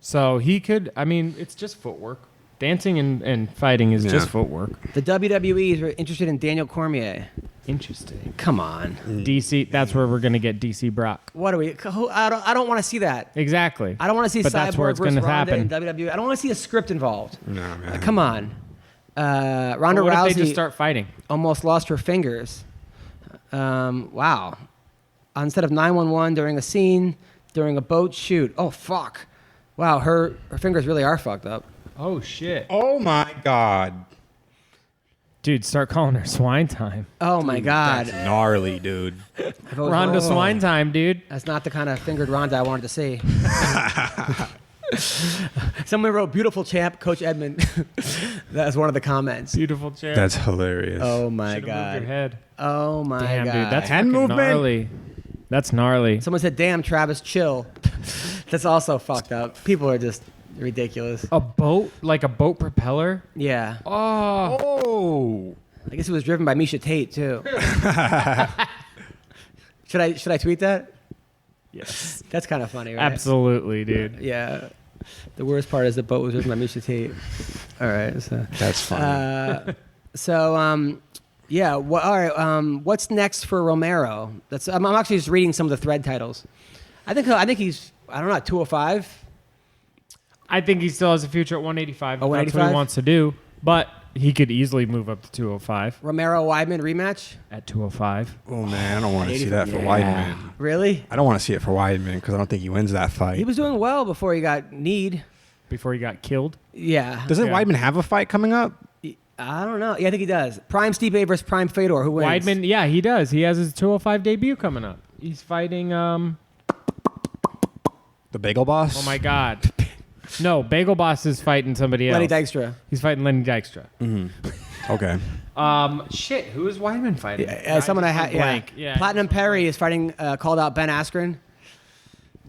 So he could, it's just footwork. Dancing and fighting is just footwork. The WWE is interested in Daniel Cormier. Interesting. Come on. DC, that's where we're going to get DC Brock. What are we? I don't want to see that. Exactly. I don't want to see But that's where Cyborg it's versus gonna Ronda in happen. WWE. I don't want to see a script involved. No, man. Come on. Ronda What if Rousey they just start fighting? almost lost her fingers. Wow. Instead of 911 during a scene, during a boat shoot. Oh, fuck. Wow, her fingers really are fucked up. Oh, shit. Oh, my God. Dude, start calling her Swine Time. Oh, my God. That's gnarly, dude. Ronda Swine Time, dude. That's not the kind of fingered Ronda I wanted to see. Someone wrote, beautiful champ, Coach Edmund. That was one of the comments. Beautiful chair. That's hilarious. Oh, my Should've moved God. your head. Oh, my Damn, God. dude, that's Hand fucking movement. gnarly. That's gnarly. Someone said, damn, Travis, chill. That's also fucked up. People are just ridiculous. A boat? Like a boat propeller? Yeah. Oh. Oh. I guess it was driven by Misha Tate, too. Should I tweet that? Yes. That's kind of funny, right? Absolutely, dude. Yeah. The worst part is the boat was driven by Misha Tate. All right. So, That's funny. yeah. All right. What's next for Romero? I'm actually just reading some of the thread titles. I think he's, I don't know, 205. I think he still has a future at 185. Oh, That's what 185? he wants to do. But he could easily move up to 205 Romero Weidman rematch? at 205. Oh, man. I don't want to see that for Weidman. Really? I don't want to see it for Weidman because I don't think he wins that fight. He was doing well before he got kneed. Before he got killed. Yeah. Doesn't Yeah. Weidman have a fight coming up? I don't know. Yeah, I think he does. Prime Stipe versus Prime Fedor. Who wins? Weidman, yeah, he does. He has his 205 debut coming up. He's fighting, The Bagel Boss? oh my God. No, Bagel Boss is fighting somebody else. Lenny Dykstra. He's fighting Lenny Dykstra. Okay. Shit, who is Weidman fighting? Someone I had. Yeah. blank. Yeah. Platinum Perry is fighting. Called out Ben Askren.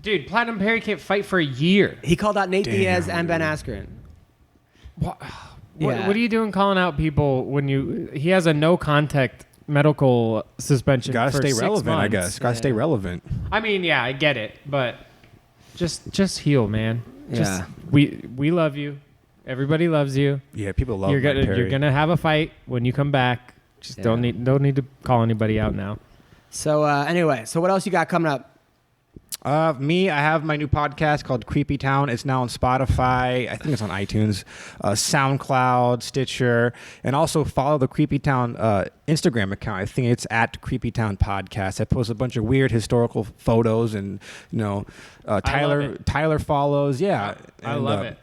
Dude, Platinum Perry can't fight for a year. He called out Nate Damn, Diaz and Ben dude. Askren. What, Yeah. what are you doing calling out people when he has a no contact medical suspension? Gotta for stay 6 relevant, I months. guess. Gotta stay relevant. I mean, yeah, I get it, but just heal, man. Just, Yeah. we love you. Everybody loves you. Yeah, people love You're Mike Perry. you're gonna have a fight when you come back. Just don't need to call anybody out now. So anyway, so what else you got coming up? Me, I have my new podcast called Creepy Town. It's now on Spotify. I think it's on iTunes, SoundCloud, Stitcher, and also follow the Creepy Town Instagram account. I think it's at Creepy Town Podcast. I post a bunch of weird historical photos, and Tyler follows. Yeah, I and, love it.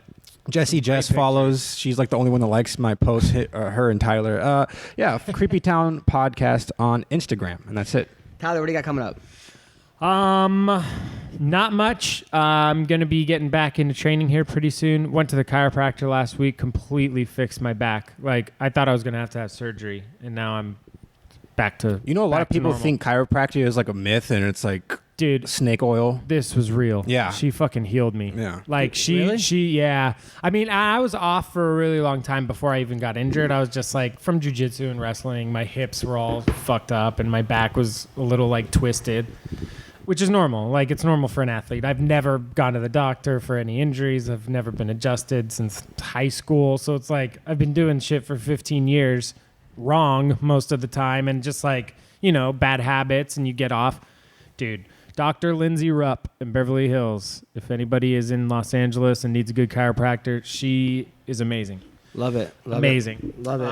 Jess pictures. follows. She's like the only one that likes my posts. Her and Tyler. Creepy Town Podcast on Instagram, and that's it. Tyler, what do you got coming up? Not much. I'm going to be getting back into training here pretty soon. Went to the chiropractor last week, completely fixed my back. Like, I thought I was going to have surgery, and now I'm back to You know, a lot of people normal. think chiropractic is like a myth, and it's like Dude, snake oil. this was real. Yeah. She fucking healed me. Yeah. Like, Really? yeah. I mean, I was off for a really long time before I even got injured. I was just like, from jiu-jitsu and wrestling, my hips were all fucked up, and my back was a little, like, twisted. Which is normal. Like, it's normal for an athlete. I've never gone to the doctor for any injuries. I've never been adjusted since high school. So it's like, I've been doing shit for 15 years wrong most of the time. And just like, bad habits, and you get off. Dude, Dr. Lindsay Rupp in Beverly Hills. If anybody is in Los Angeles and needs a good chiropractor, she is amazing. Love it. Amazing. Love it.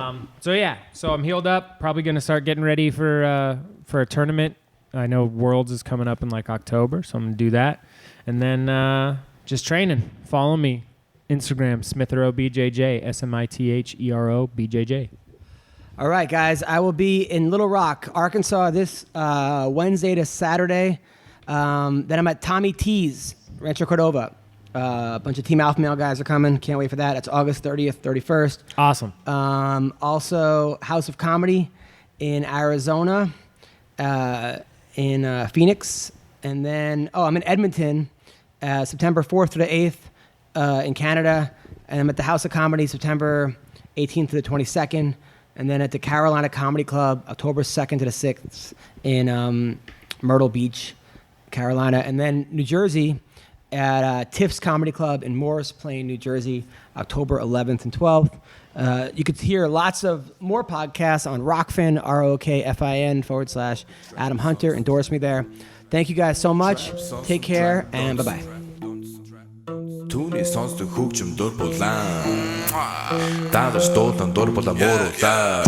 So I'm healed up. Probably going to start getting ready for a tournament. I know Worlds is coming up in like October, so I'm going to do that. And then just training. Follow me. Instagram, SmithEroBJJ, SmithEroBJJ. All right, guys. I will be in Little Rock, Arkansas this Wednesday to Saturday. Then I'm at Tommy T's, Rancho Cordova. A bunch of Team Alpha Male guys are coming. Can't wait for that. It's August 30th, 31st. Awesome. Also, House of Comedy in Arizona. In Phoenix, and then I'm in Edmonton, September 4th to the 8th in Canada, and I'm at the House of Comedy September 18th to the 22nd, and then at the Carolina Comedy Club October 2nd to the 6th in Myrtle Beach, Carolina, and then New Jersey at Tiff's Comedy Club in Morris Plain, New Jersey, October 11th and 12th. You could hear lots of more podcasts on Rockfin, ROKFIN /Adam Hunter. Endorse me there. Thank you guys so much. Take care, and bye-bye. Түүний сонсдог хөгжим дур булаан. Даадаж дуудан дур булаа мууруулаа.